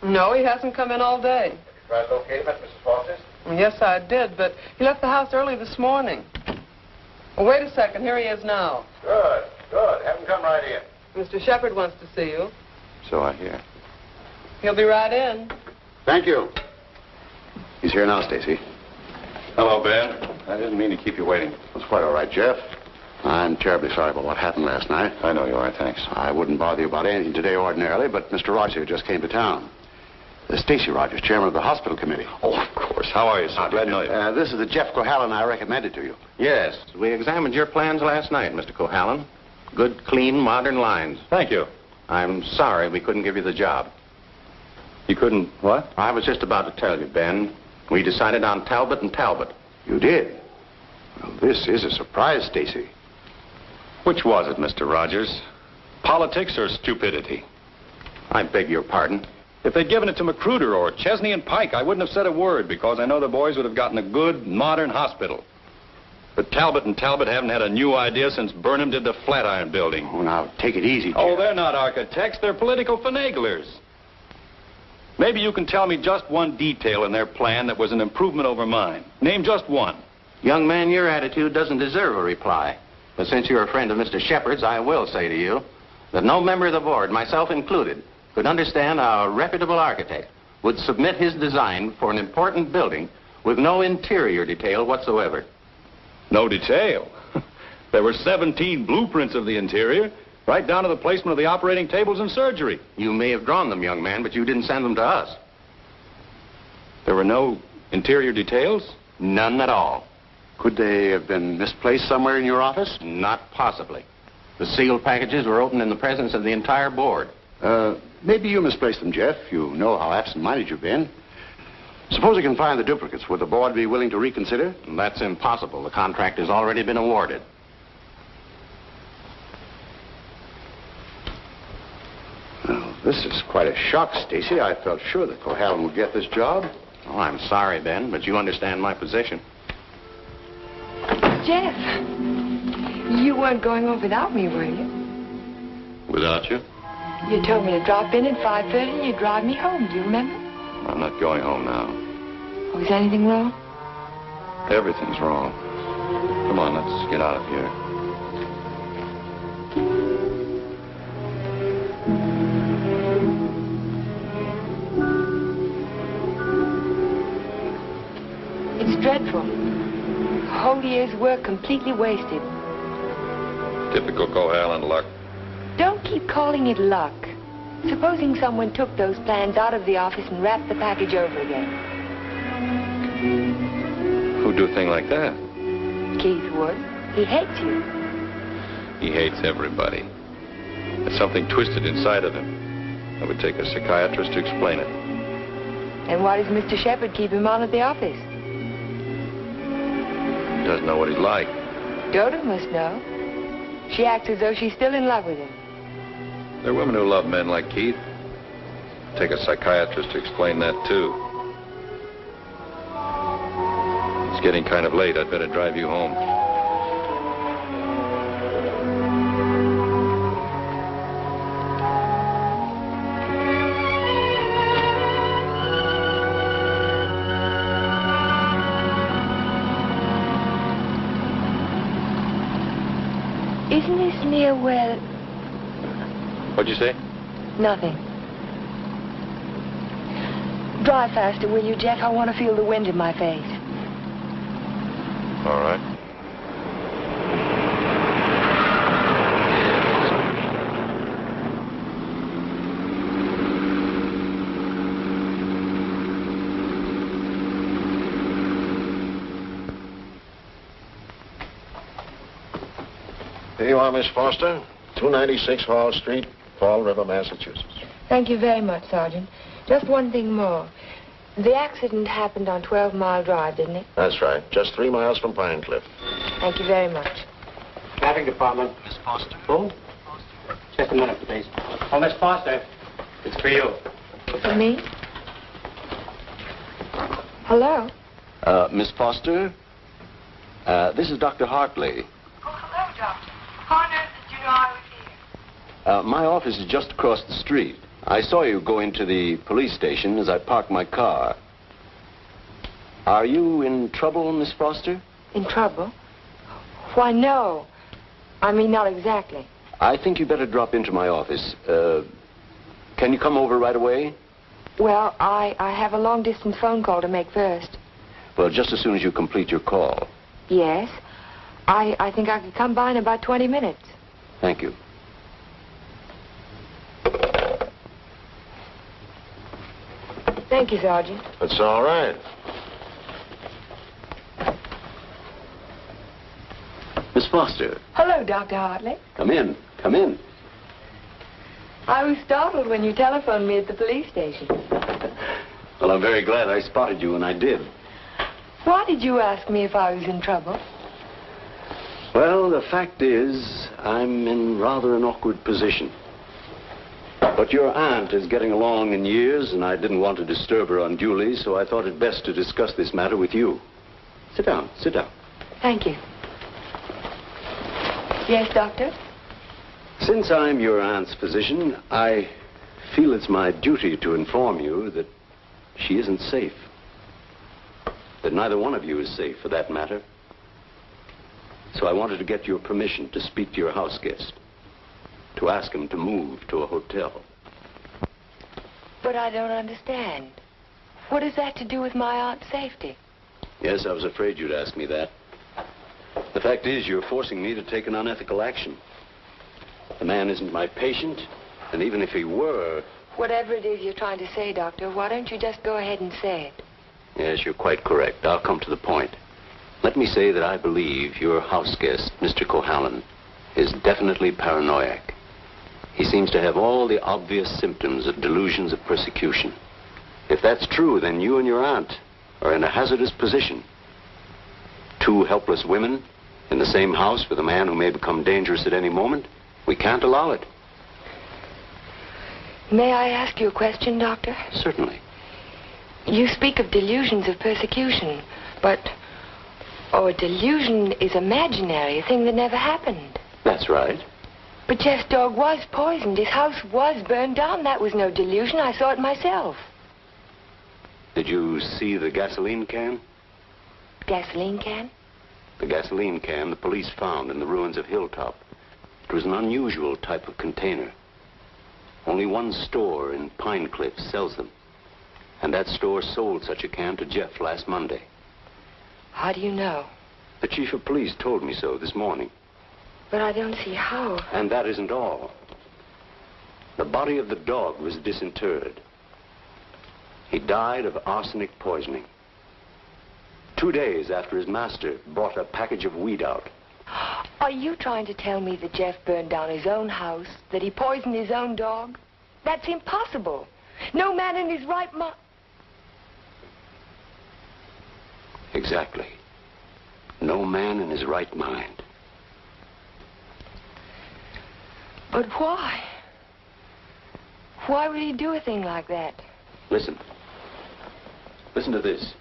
No, he hasn't come in all day. Have you tried to locate him at Mrs. Foster's? Yes, I did, but he left the house early this morning. Well, wait a second. Here he is now. Good, good. Have him come right in. Mr. Shepard wants to see you. So I hear. He'll be right in. Thank you. He's here now, Stacy. Hello, Ben. I didn't mean to keep you waiting. It's quite all right, Jeff. I'm terribly sorry about what happened last night. I know you are, thanks. I wouldn't bother you about anything today ordinarily, but Mr. Rogers just came to town. Stacy Rogers, chairman of the hospital committee. Oh, of course. How are you, sir? Glad to know you. This is the Jeff Cohallen I recommended to you. Yes, we examined your plans last night, Mr. Cohallen. Good, clean, modern lines. Thank you. I'm sorry we couldn't give you the job. You couldn't what? I was just about to tell you, Ben. We decided on Talbot and Talbot. You did? Well, this is a surprise, Stacy. Which was it, Mr. Rogers? Politics or stupidity? I beg your pardon. If they'd given it to Magruder or Chesney and Pike, I wouldn't have said a word because I know the boys would have gotten a good, modern hospital. But Talbot and Talbot haven't had a new idea since Burnham did the Flatiron Building. Oh, now, take it easy, Jeff. Oh, they're not architects. They're political finaglers. Maybe you can tell me just one detail in their plan that was an improvement over mine. Name just one. Young man, your attitude doesn't deserve a reply. But since you're a friend of Mr. Shepard's, I will say to you that no member of the board, myself included, could understand how a reputable architect would submit his design for an important building with no interior detail whatsoever. No detail. There were 17 blueprints of the interior, right down to the placement of the operating tables and surgery. You may have drawn them, young man, but you didn't send them to us. There were no interior details? None at all. Could they have been misplaced somewhere in your office? Not possibly. The sealed packages were opened in the presence of the entire board. Maybe you misplaced them, Jeff. You know how absent-minded you've been. Suppose you can find the duplicates. Would the board be willing to reconsider? That's impossible. The contract has already been awarded. Well, this is quite a shock, Stacy. I felt sure that Cohallen would get this job. Oh, I'm sorry, Ben, but you understand my position. Jeff, you weren't going home without me, were you? Without you? You told me to drop in at 5:30 and you'd drive me home. Do you remember? I'm not going home now. Oh, is anything wrong? Everything's wrong. Come on, let's get out of here. It's dreadful. A whole year's work completely wasted. Typical Cohallen luck. Don't keep calling it luck. Supposing someone took those plans out of the office and wrapped the package over again. Who'd do a thing like that? Keith would. He hates you. He hates everybody. There's something twisted inside of him. It would take a psychiatrist to explain it. And why does Mr. Shepard keep him on at the office? He doesn't know what he's like. Dodo must know. She acts as though she's still in love with him. There are women who love men like Keith. Take a psychiatrist to explain that, too. It's getting kind of late. I'd better drive you home. Isn't this near where... What'd you say? Nothing. Drive faster, will you, Jeff? I want to feel the wind in my face. All right. Here you are, Miss Foster. 296 Hall Street, Fall River, Massachusetts. Thank you very much, Sergeant. Just one thing more. The accident happened on 12 Mile Drive, didn't it? That's right. Just 3 miles from Pine Cliff. Thank you very much. Traffic Department. Miss Foster. Who? Just a minute, please. Oh, Miss Foster. It's for you. For me? Hello? Miss Foster? This is Dr. Hartley. Oh, hello, Doctor. How on earth did you know I was here? My office is just across the street. I saw you go into the police station as I parked my car. Are you in trouble, Miss Foster? In trouble? Why, no. I mean, not exactly. I think you better drop into my office. Can you come over right away? Well, I have a long-distance phone call to make first. Well, just as soon as you complete your call. Yes. I think I could come by in about 20 minutes. Thank you. Thank you, Sergeant. That's all right. Miss Foster. Hello, Dr. Hartley. Come in. Come in. I was startled when you telephoned me at the police station. Well, I'm very glad I spotted you when I did. Why did you ask me if I was in trouble? Well, the fact is, I'm in rather an awkward position. But your aunt is getting along in years, and I didn't want to disturb her unduly, so I thought it best to discuss this matter with you. Sit down, sit down. Thank you. Yes, Doctor? Since I'm your aunt's physician, I feel it's my duty to inform you that she isn't safe. That neither one of you is safe, for that matter. So I wanted to get your permission to speak to your house guest, to ask him to move to a hotel. But I don't understand. What has that to do with my aunt's safety? Yes, I was afraid you'd ask me that. The fact is, you're forcing me to take an unethical action. The man isn't my patient, and even if he were... Whatever it is you're trying to say, Doctor, why don't you just go ahead and say it? Yes, you're quite correct. I'll come to the point. Let me say that I believe your house guest, Mr. Cohallen, is definitely paranoiac. He seems to have all the obvious symptoms of delusions of persecution. If that's true, then you and your aunt are in a hazardous position. Two helpless women in the same house with a man who may become dangerous at any moment. We can't allow it. May I ask you a question, Doctor? Certainly. You speak of delusions of persecution, but... Oh, a delusion is imaginary, a thing that never happened. That's right. But Jeff's dog was poisoned. His house was burned down. That was no delusion. I saw it myself. Did you see the gasoline can? Gasoline can? The gasoline can the police found in the ruins of Hilltop. It was an unusual type of container. Only one store in Pine Cliff sells them. And that store sold such a can to Jeff last Monday. How do you know? The chief of police told me so this morning. But I don't see how. And that isn't all. The body of the dog was disinterred. He died of arsenic poisoning. 2 days after his master brought a package of weed out. Are you trying to tell me that Jeff burned down his own house, that he poisoned his own dog? That's impossible. No man in his right mind... Exactly. No man in his right mind. But why? Why would he do a thing like that? Listen. Listen to this.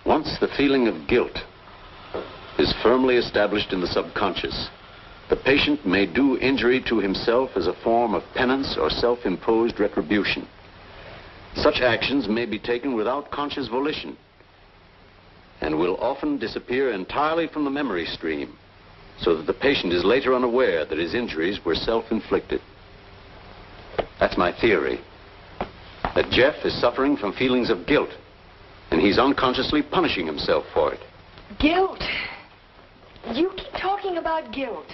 Once the feeling of guilt is firmly established in the subconscious, the patient may do injury to himself as a form of penance or self-imposed retribution. Such actions may be taken without conscious volition and will often disappear entirely from the memory stream, so that the patient is later unaware that his injuries were self-inflicted. That's my theory, that Jeff is suffering from feelings of guilt, and he's unconsciously punishing himself for it. Guilt? You keep talking about guilt.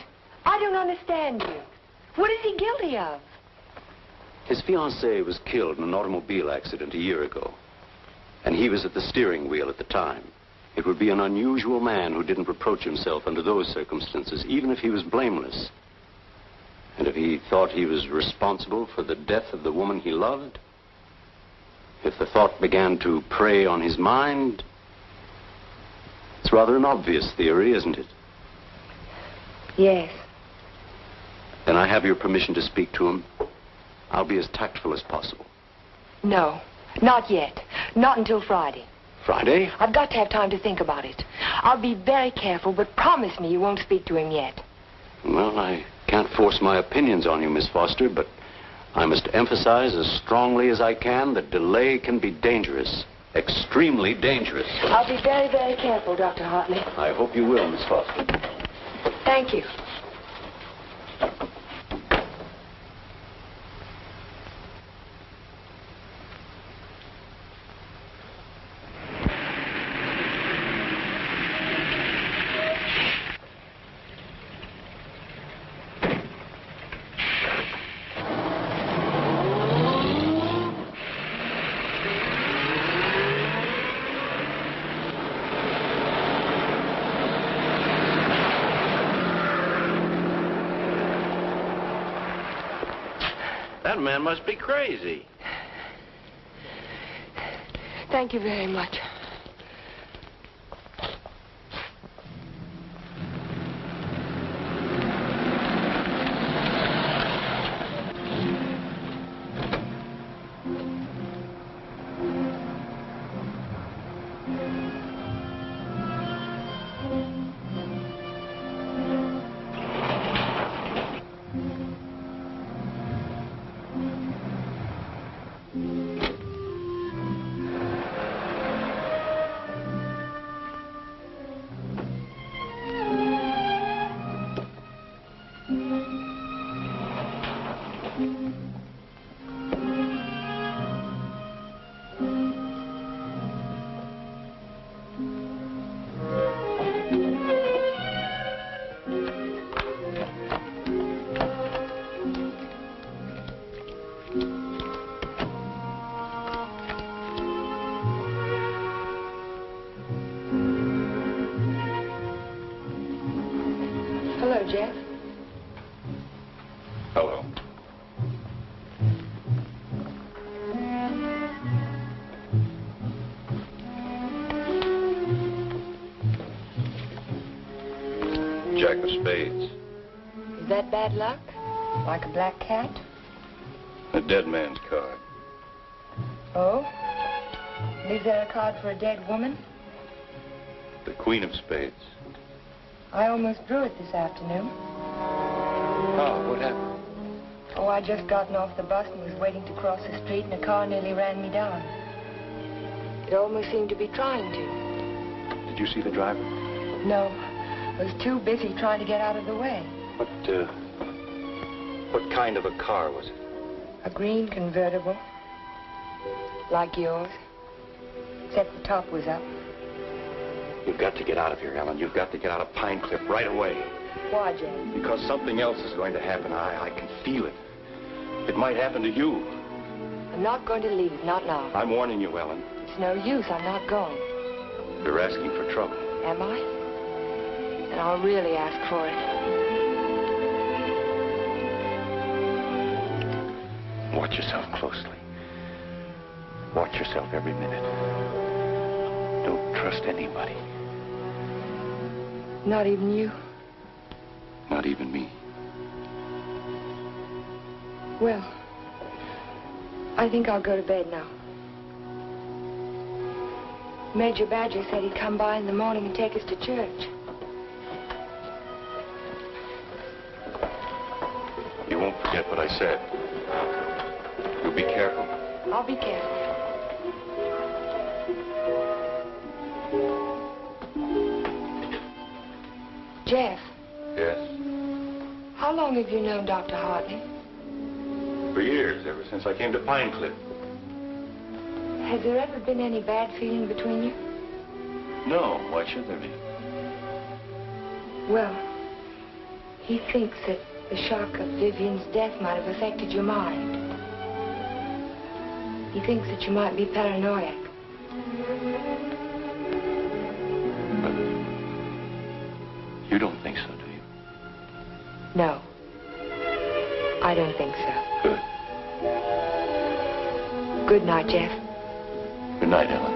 I don't understand you. What is he guilty of? His fiancée was killed in an automobile accident a year ago, and he was at the steering wheel at the time. It would be an unusual man who didn't reproach himself under those circumstances, even if he was blameless. And if he thought he was responsible for the death of the woman he loved, if the thought began to prey on his mind, it's rather an obvious theory, isn't it? Yes. Then I have your permission to speak to him. I'll be as tactful as possible. No, not yet. Not until Friday. Friday? I've got to have time to think about it. I'll be very careful, but promise me you won't speak to him yet. Well, I can't force my opinions on you, Miss Foster, but I must emphasize as strongly as I can that delay can be dangerous. Extremely dangerous. I'll be very, very careful, Dr. Hartley. I hope you will, Miss Foster. Thank you. That man must be crazy. Thank you very much. Jack of spades. Is that bad luck? Like a black cat? A dead man's card. Oh? And is there a card for a dead woman? The Queen of Spades. I almost drew it this afternoon. Oh, what happened? Oh, I just gotten off the bus and was waiting to cross the street and a car nearly ran me down. It almost seemed to be trying to. Did you see the driver? No. I was too busy trying to get out of the way. What kind of a car was it? A green convertible. Like yours. Except the top was up. You've got to get out of here, Ellen. You've got to get out of Pine Cliff right away. Why, James? Because something else is going to happen. I can feel it. It might happen to you. I'm not going to leave, not now. I'm warning you, Ellen. It's no use, I'm not going. You're asking for trouble. Am I? Then I'll really ask for it. Watch yourself closely. Watch yourself every minute. Don't trust anybody. Not even you? Not even me. Well, I think I'll go to bed now. Major Badger said he'd come by in the morning and take us to church. You won't forget what I said. You'll be careful. I'll be careful. Jeff. Yes? How long have you known Dr. Hartley? For years, ever since I came to Pine Cliff. Has there ever been any bad feeling between you? No, why should there be? Well, he thinks that the shock of Vivian's death might have affected your mind. He thinks that you might be paranoid. But you don't think so, do you? No. I don't think so. Good. Good night, Jeff. Good night, Ellen.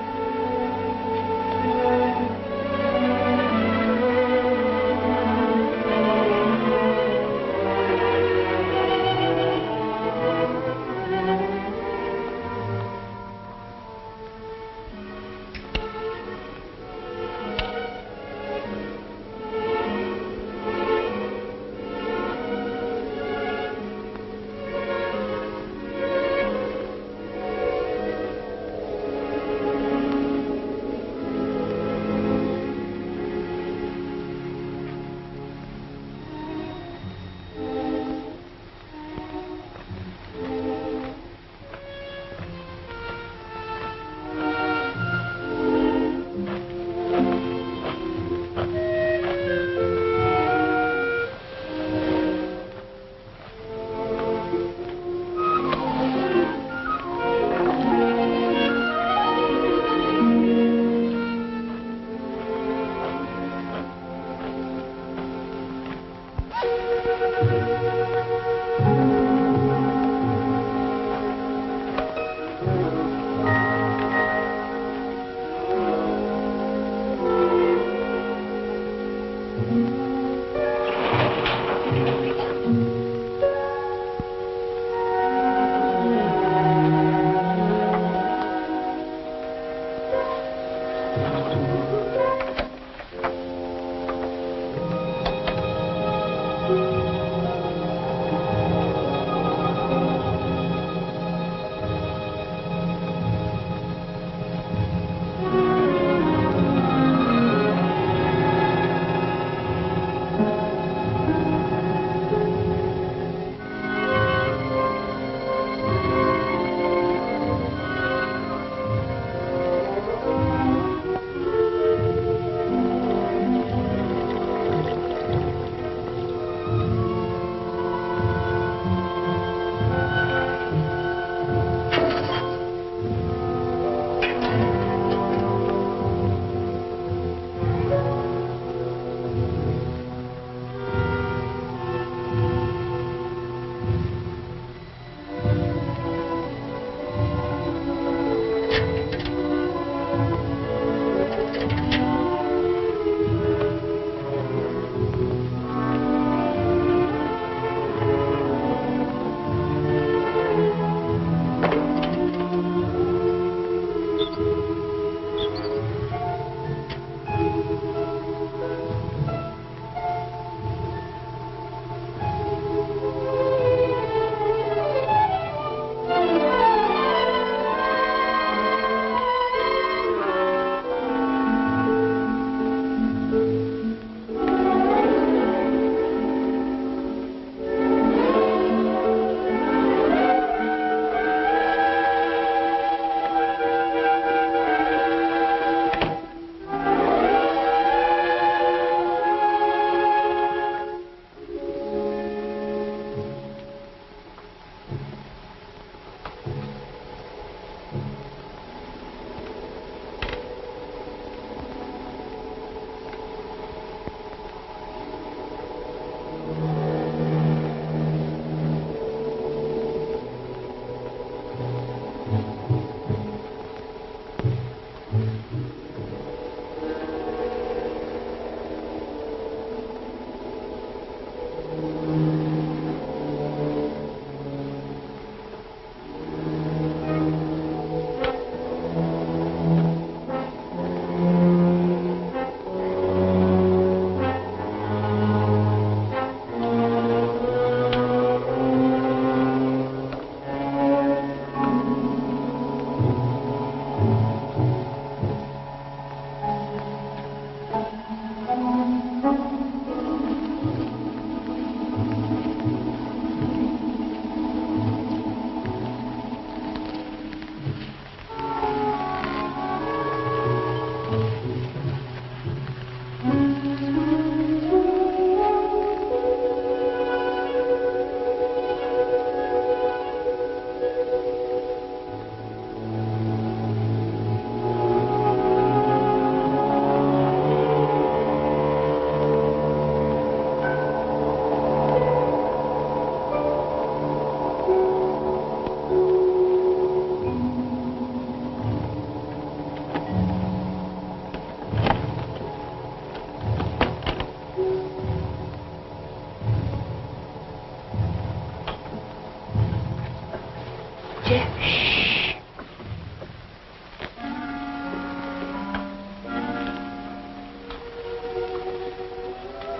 Jeff. Shh.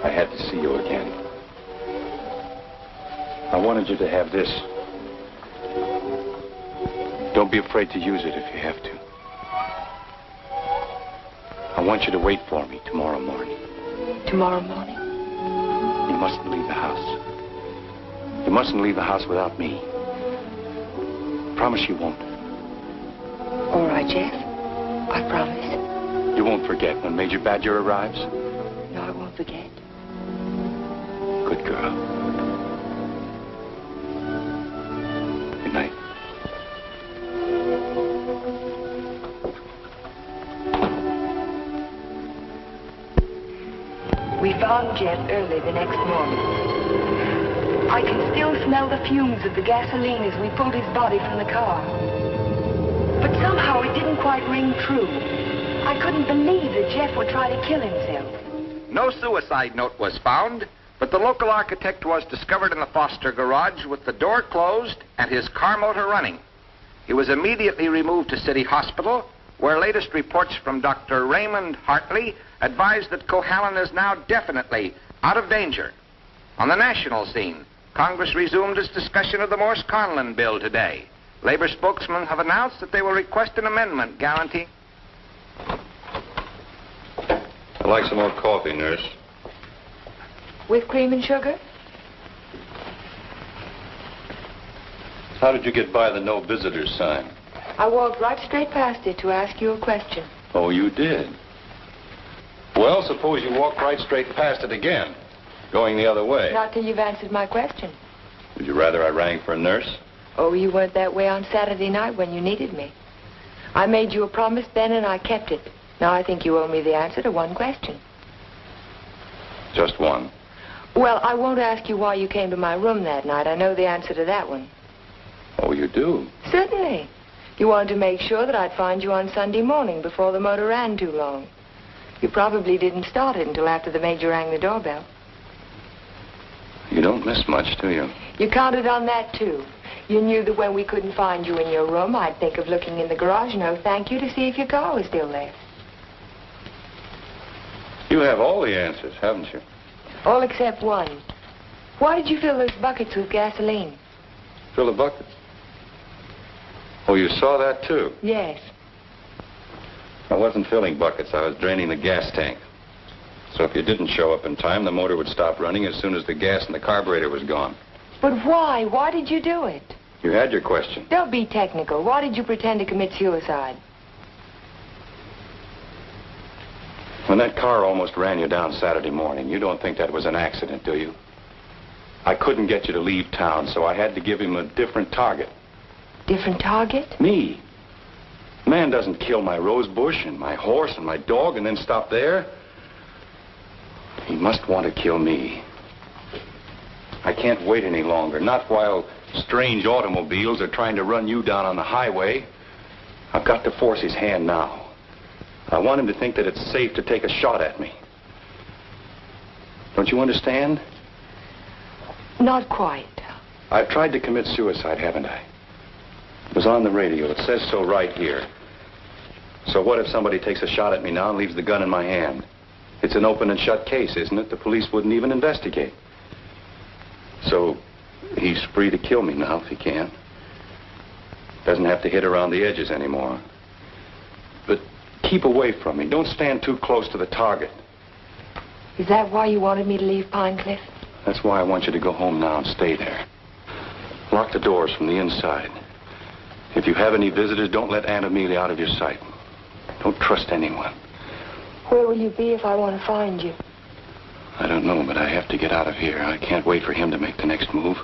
I had to see you again. I wanted you to have this. Don't be afraid to use it if you have to. I want you to wait for me tomorrow morning. Tomorrow morning? You mustn't leave the house. You mustn't leave the house without me. Promise you won't. All right, Jeff. I promise. You won't forget when Major Badger arrives? No, I won't forget. Good girl. Good night. We found Jeff early the next morning. I can still smell the fumes of the gasoline as we pulled his body from the car. But somehow it didn't quite ring true. I couldn't believe that Jeff would try to kill himself. No suicide note was found, but the local architect was discovered in the Foster garage with the door closed and his car motor running. He was immediately removed to City Hospital, where latest reports from Dr. Raymond Hartley advised that Cohalan is now definitely out of danger. On the national scene, Congress resumed its discussion of the Morse-Conlon bill today. Labor spokesmen have announced that they will request an amendment guaranteeing... I'd like some more coffee, nurse. With cream and sugar? How did you get by the no visitors sign? I walked right straight past it to ask you a question. Oh, you did? Well, suppose you walked right straight past it again, going the other way. Not till you've answered my question. Would you rather I rang for a nurse? Oh, you weren't that way on Saturday night when you needed me. I made you a promise then and I kept it. Now I think you owe me the answer to one question. Just one. Well, I won't ask you why you came to my room that night. I know the answer to that one. Oh, you do? Certainly. You wanted to make sure that I'd find you on Sunday morning before the motor ran too long. You probably didn't start it until after the major rang the doorbell. You don't miss much, do you? You counted on that, too. You knew that when we couldn't find you in your room, I'd think of looking in the garage and oh, thank you to see if your car was still there. You have all the answers, haven't you? All except one. Why did you fill those buckets with gasoline? Fill the buckets. Oh, you saw that, too? Yes. I wasn't filling buckets. I was draining the gas tank. So if you didn't show up in time, the motor would stop running as soon as the gas in the carburetor was gone. But why? Why did you do it? You had your question. Don't be technical. Why did you pretend to commit suicide? When that car almost ran you down Saturday morning, you don't think that was an accident, do you? I couldn't get you to leave town, so I had to give him a different target. Different target? Me. Man doesn't kill my rose bush and my horse and my dog and then stop there. He must want to kill me. I can't wait any longer, not while strange automobiles are trying to run you down on the highway. I've got to force his hand now. I want him to think that it's safe to take a shot at me. Don't you understand? Not quite. I've tried to commit suicide, haven't I? It was on the radio. It says so right here. So what if somebody takes a shot at me now and leaves the gun in my hand? It's an open and shut case, isn't it? The police wouldn't even investigate. So he's free to kill me now if he can. Doesn't have to hit around the edges anymore. But keep away from me. Don't stand too close to the target. Is that why you wanted me to leave Pine Cliff? That's why I want you to go home now and stay there. Lock the doors from the inside. If you have any visitors, don't let Aunt Amelia out of your sight. Don't trust anyone. Where will you be if I want to find you? I don't know, but I have to get out of here. I can't wait for him to make the next move.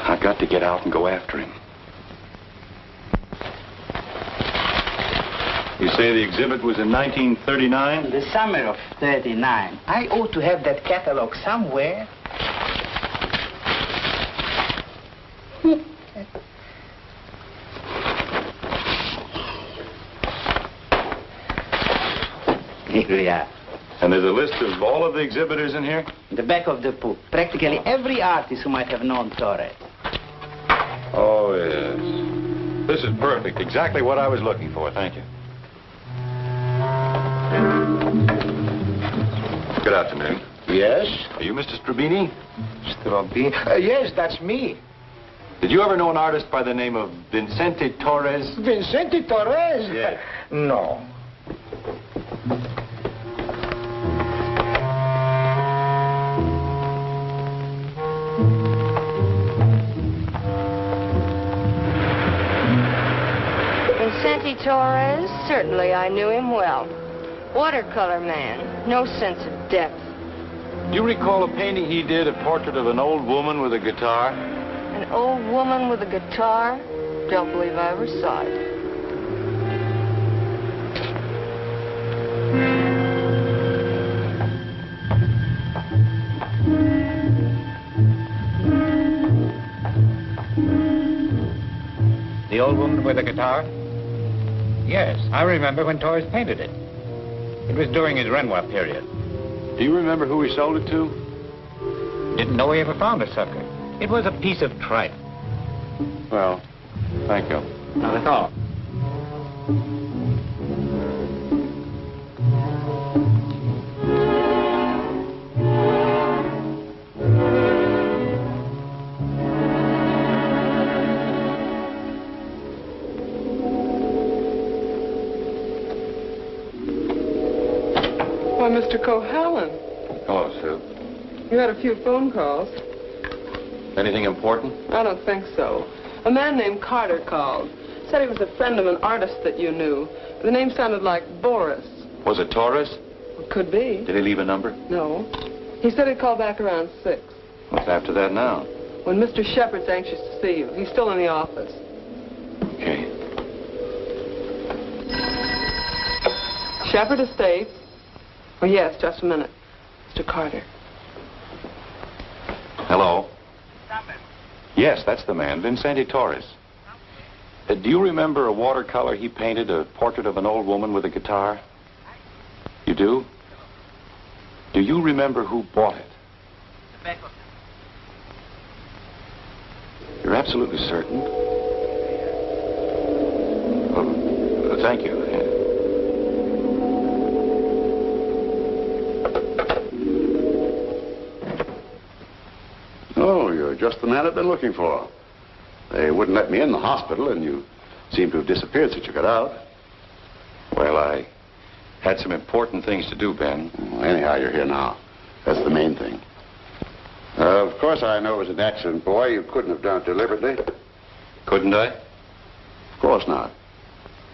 I've got to get out and go after him. You say the exhibit was in 1939? The summer of 39. I ought to have that catalog somewhere. Here we are. And there's a list of all of the exhibitors in here? In the back of the book. Practically every artist who might have known Torre. Oh, yes. This is perfect. Exactly what I was looking for. Thank you. Good afternoon. Yes? Are you Mr. Strabini? Strabini? Yes, that's me. Did you ever know an artist by the name of Vincente Torres? Vincente Torres? Yes. No. Vincente Torres? Certainly I knew him well. Watercolor man. No sense of depth. Do you recall a painting he did, a portrait of an old woman with a guitar? An old woman with a guitar? Don't believe I ever saw it. The old woman with the guitar? Yes, I remember when Torres painted it. It was during his Renoir period. Do you remember who he sold it to? Didn't know he ever found a sucker. It was a piece of tripe. Well, thank you. Not at all. Why, Mr. Cohallen, Hello, Sue. you had a few phone calls. Anything important? I don't think so. A man named Carter called. Said he was a friend of an artist that you knew. The name sounded like Boris. Was it Torres? Could be. Did he leave a number? No. He said he'd call back around 6. What's after that now? When Mr. Shepard's anxious to see you. He's still in the office. Okay. Shepard Estates. Oh, yes, just a minute. Mr. Carter. Hello? Yes, that's the man, Vincente Torres. Do you remember a watercolor he painted, a portrait of an old woman with a guitar? You do? Do you remember who bought it? You're absolutely certain? Oh, thank you. Oh, you're just the man I've been looking for. They wouldn't let me in the hospital, and you seem to have disappeared since you got out. Well, I had some important things to do, Ben. Well, anyhow, you're here now. That's the main thing. Of course, I know it was an accident, boy. You couldn't have done it deliberately. Couldn't I? Of course not.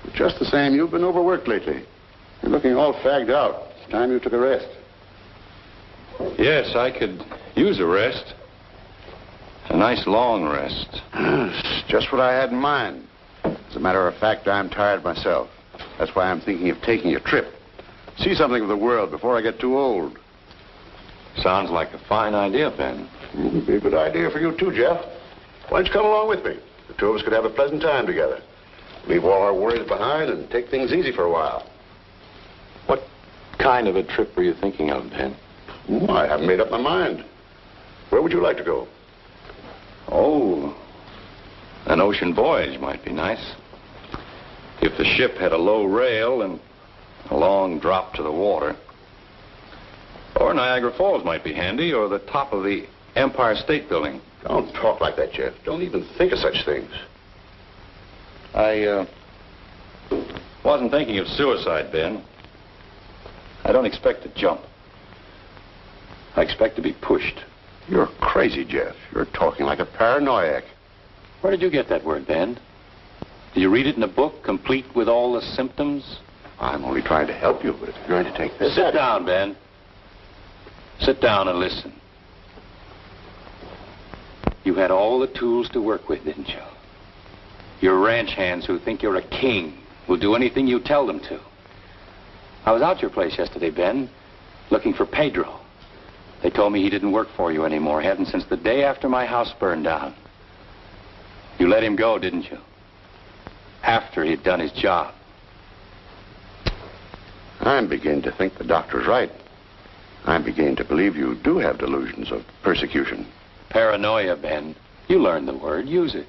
But just the same, you've been overworked lately. You're looking all fagged out. It's time you took a rest. Yes, I could use a rest. A nice long rest. Just what I had in mind. As a matter of fact, I'm tired myself. That's why I'm thinking of taking a trip. See something of the world before I get too old. Sounds like a fine idea, Ben. It'd be a good idea for you too, Jeff. Why don't you come along with me? The two of us could have a pleasant time together. Leave all our worries behind and take things easy for a while. What kind of a trip were you thinking of, Ben? I haven't made up my mind. Where would you like to go? Oh, an ocean voyage might be nice. If the ship had a low rail and a long drop to the water. Or Niagara Falls might be handy, or the top of the Empire State Building. Don't talk like that, Jeff. Don't even think of such things. I wasn't thinking of suicide, Ben. I don't expect to jump. I expect to be pushed. You're crazy, Jeff. You're talking like a paranoiac. Where did you get that word, Ben? Did you read it in a book, complete with all the symptoms? I'm only trying to help you, but if you're going to take this... Sit down, Ben. Sit down and listen. You had all the tools to work with, didn't you? You're ranch hands who think you're a king, who'll do anything you tell them to. I was out your place yesterday, Ben, looking for Pedro. They told me he didn't work for you anymore. He hadn't since the day after my house burned down. You let him go, didn't you? After he'd done his job. I'm beginning to think the doctor's right. I'm beginning to believe you do have delusions of persecution. Paranoia, Ben. You learned the word. Use it.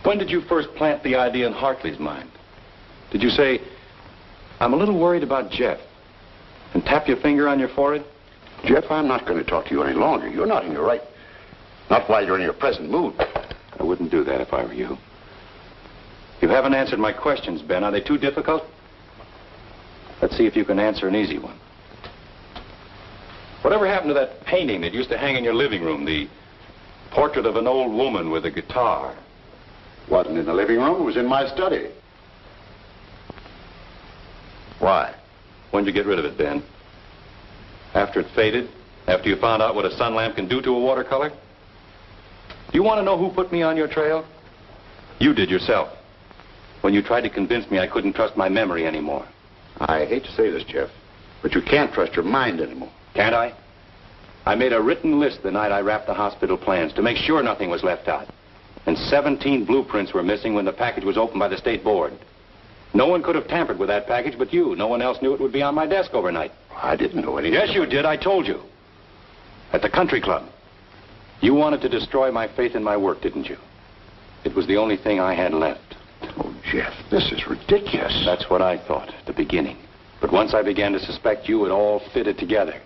When did you first plant the idea in Hartley's mind? Did you say, I'm a little worried about Jeff, and tap your finger on your forehead? Jeff, I'm not going to talk to you any longer. You're not in your right. Not while you're in your present mood. I wouldn't do that if I were you. You haven't answered my questions, Ben. Are they too difficult? Let's see if you can answer an easy one. Whatever happened to that painting that used to hang in your living room, the portrait of an old woman with a guitar? Wasn't in the living room. It was in my study. Why? When'd you get rid of it, Ben? After it faded? After you found out what a sun lamp can do to a watercolor? Do you want to know who put me on your trail? You did yourself. When you tried to convince me I couldn't trust my memory anymore. I hate to say this, Jeff, but you can't trust your mind anymore. Can't I? I made a written list the night I wrapped the hospital plans to make sure nothing was left out. And 17 blueprints were missing when the package was opened by the state board. No one could have tampered with that package but you. No one else knew it would be on my desk overnight. I didn't know anything. Yes, you did. I told you. At the country club. You wanted to destroy my faith in my work, didn't you? It was the only thing I had left. Oh, Jeff, this is ridiculous. That's what I thought at the beginning. But once I began to suspect you, it all fitted together.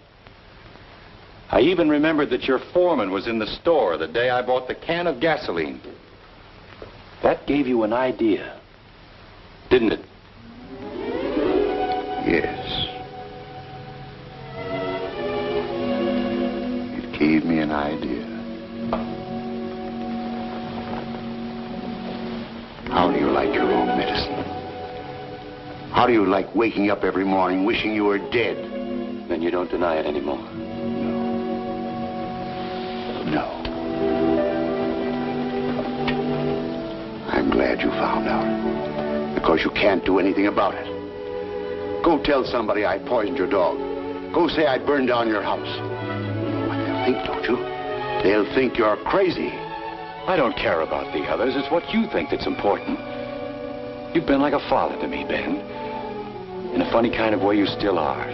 I even remembered that your foreman was in the store the day I bought the can of gasoline. That gave you an idea, didn't it? Yes. It gave me an idea. How do you like your own medicine? How do you like waking up every morning wishing you were dead? Then you don't deny it anymore. No. I'm glad you found out. Because you can't do anything about it. Go tell somebody I poisoned your dog. Go say I burned down your house. You know what they'll think, don't you? They'll think you're crazy. I don't care about the others. It's what you think that's important. You've been like a father to me, Ben. In a funny kind of way, you still are.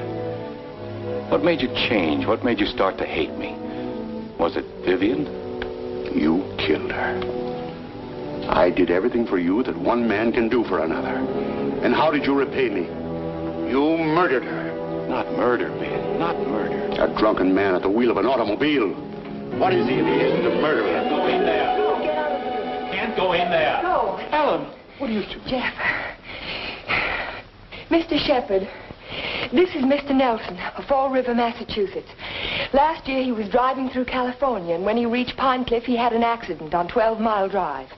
What made you change? What made you start to hate me? Was it Vivian? You killed her. I did everything for you that one man can do for another. And how did you repay me? You murdered her. Not murder, Ben. Not murder. A drunken man at the wheel of an automobile. What is he if he isn't a murderer? Can't go in there. Can't go in there. No. Ellen, what are you doing? Jeff. Mr. Shepard, this is Mr. Nelson of Fall River, Massachusetts. Last year he was driving through California, and when he reached Pine Cliff, he had an accident on 12 Mile Drive.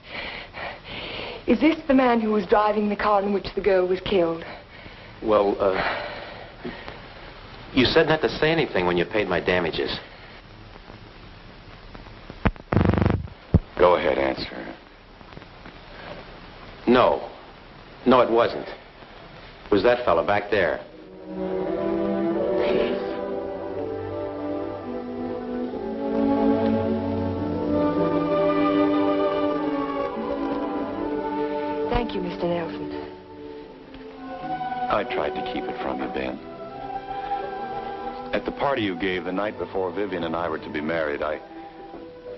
Is this the man who was driving the car in which the girl was killed? Well, you said not to say anything when you paid my damages. Go ahead, answer. No. No, it wasn't. It was that fella back there. Thank you, Mr. Nelson. I tried to keep it from you, Ben. At the party you gave the night before Vivian and I were to be married, I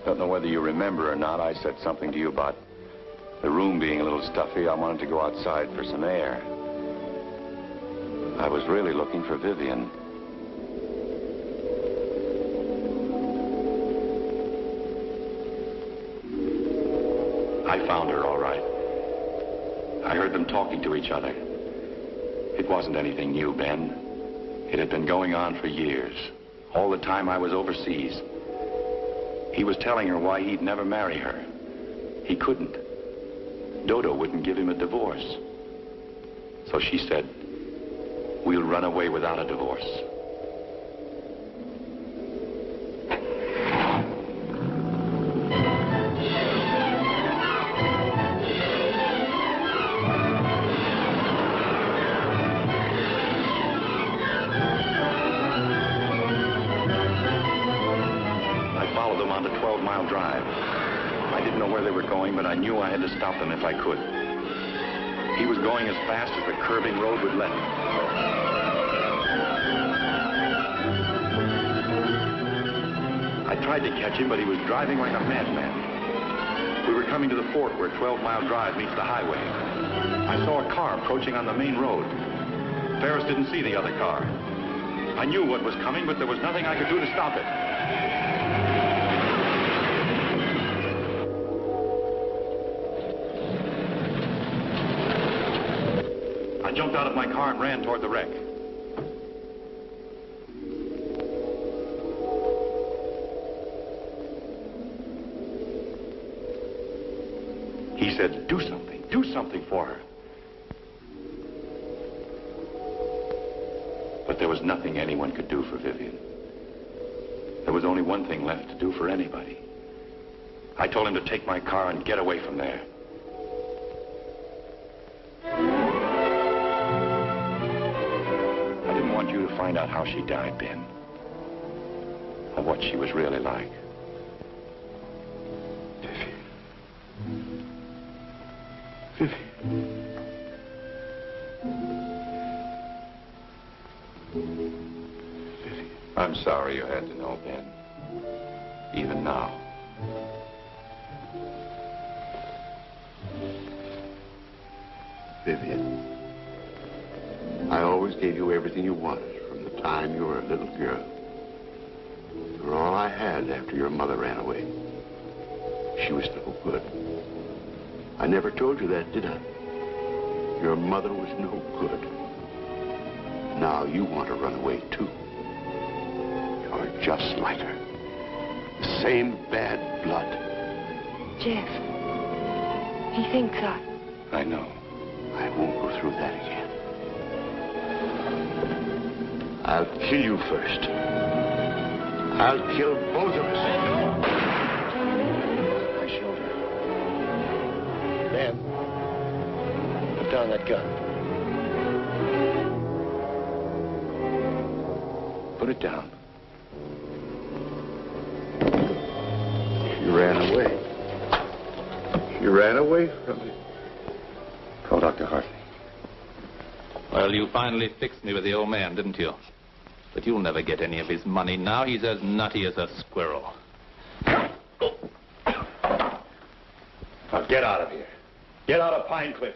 don't know whether you remember or not, I said something to you about the room being a little stuffy. I wanted to go outside for some air. I was really looking for Vivian. I found her, all right. I heard them talking to each other. It wasn't anything new, Ben. It had been going on for years. All the time I was overseas. He was telling her why he'd never marry her. He couldn't. Dodo wouldn't give him a divorce. So she said, we'll run away without a divorce. I followed them onto 12 Mile Drive. I didn't know where they were going, but I knew I had to stop them if I could. He was going as fast as the curving road would let him. I tried to catch him, but he was driving like a madman. We were coming to the fort where 12 Mile Drive meets the highway. I saw a car approaching on the main road. Ferris didn't see the other car. I knew what was coming, but there was nothing I could do to stop it. I jumped out of my car and ran toward the wreck. He said, do something for her. But there was nothing anyone could do for Vivian. There was only one thing left to do for anybody. I told him to take my car and get away from there. I didn't want you to find out how she died, Ben. Or what she was really like. I'm sorry you had to know, Ben. Even now. Vivian, I always gave you everything you wanted from the time you were a little girl. You were all I had after your mother ran away. She was no good. I never told you that, did I? Your mother was no good. Now you want to run away, too. You're just like her. The same bad blood. Jeff, he thinks I know. I won't go through that again. I'll kill you first. I'll kill both of us. My shoulder. Ben, put down that gun. Put it down. She ran away. She ran away from me. Call Dr. Hartley. Well, you finally fixed me with the old man, didn't you? But you'll never get any of his money now. He's as nutty as a squirrel. Now get out of here. Get out of Pine Cliff.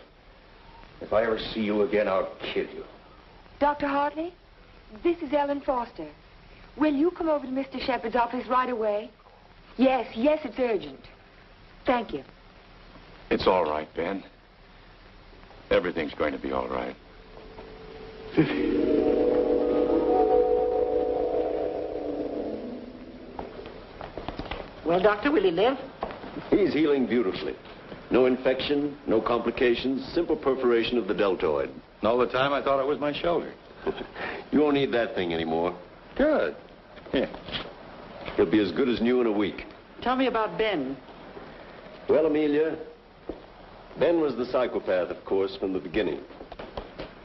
If I ever see you again, I'll kill you. Dr. Hartley, this is Ellen Foster. Will you come over to Mr. Shepard's office right away? Yes, it's urgent. Thank you. It's all right, Ben. Everything's going to be all right. Well, Doctor, will he live? He's healing beautifully. No infection, no complications, simple perforation of the deltoid. And all the time I thought it was my shoulder. You won't need that thing anymore. Good. Yeah. He'll be as good as new in a week. Tell me about Ben. Well, Amelia, Ben was the psychopath, of course, from the beginning.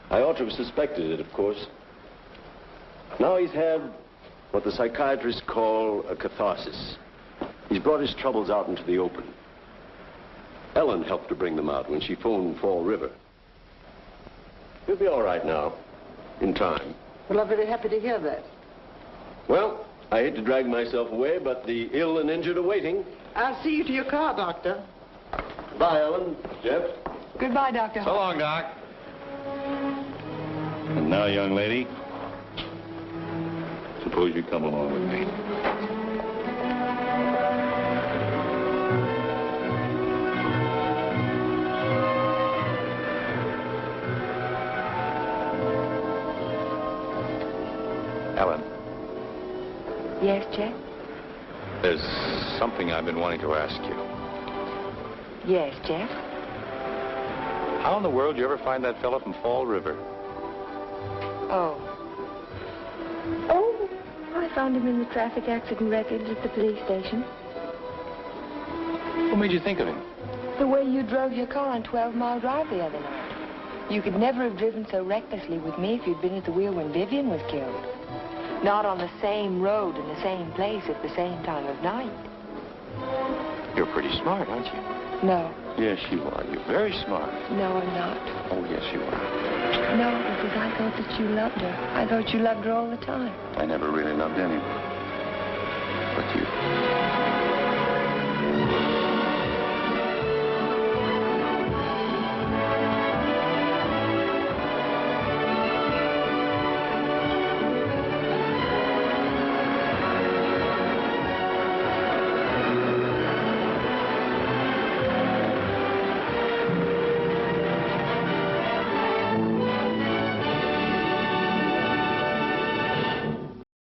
I ought to have suspected it, of course. Now he's had what the psychiatrists call a catharsis. He's brought his troubles out into the open. Ellen helped to bring them out when she phoned Fall River. He'll be all right now, in time. Well, I'm very happy to hear that. Well, I hate to drag myself away, but the ill and injured are waiting. I'll see you to your car, Doctor. Bye, Ellen. Jeff? Goodbye, Dr. So long, Doc. And now, young lady, suppose you come along with me. Ellen. Yes, Jeff? There's something I've been wanting to ask you. Yes, Jeff? How in the world did you ever find that fellow from Fall River? Oh, I found him in the traffic accident wreckage at the police station. What made you think of him? The way you drove your car on 12 Mile Drive the other night. You could never have driven so recklessly with me if you'd been at the wheel when Vivian was killed. Not on the same road in the same place at the same time of night. You're pretty smart, aren't you? No. Yes, you are. You're very smart. No, I'm not. Oh, yes, you are. No, because I thought that you loved her. I thought you loved her all the time. I never really loved anyone but you.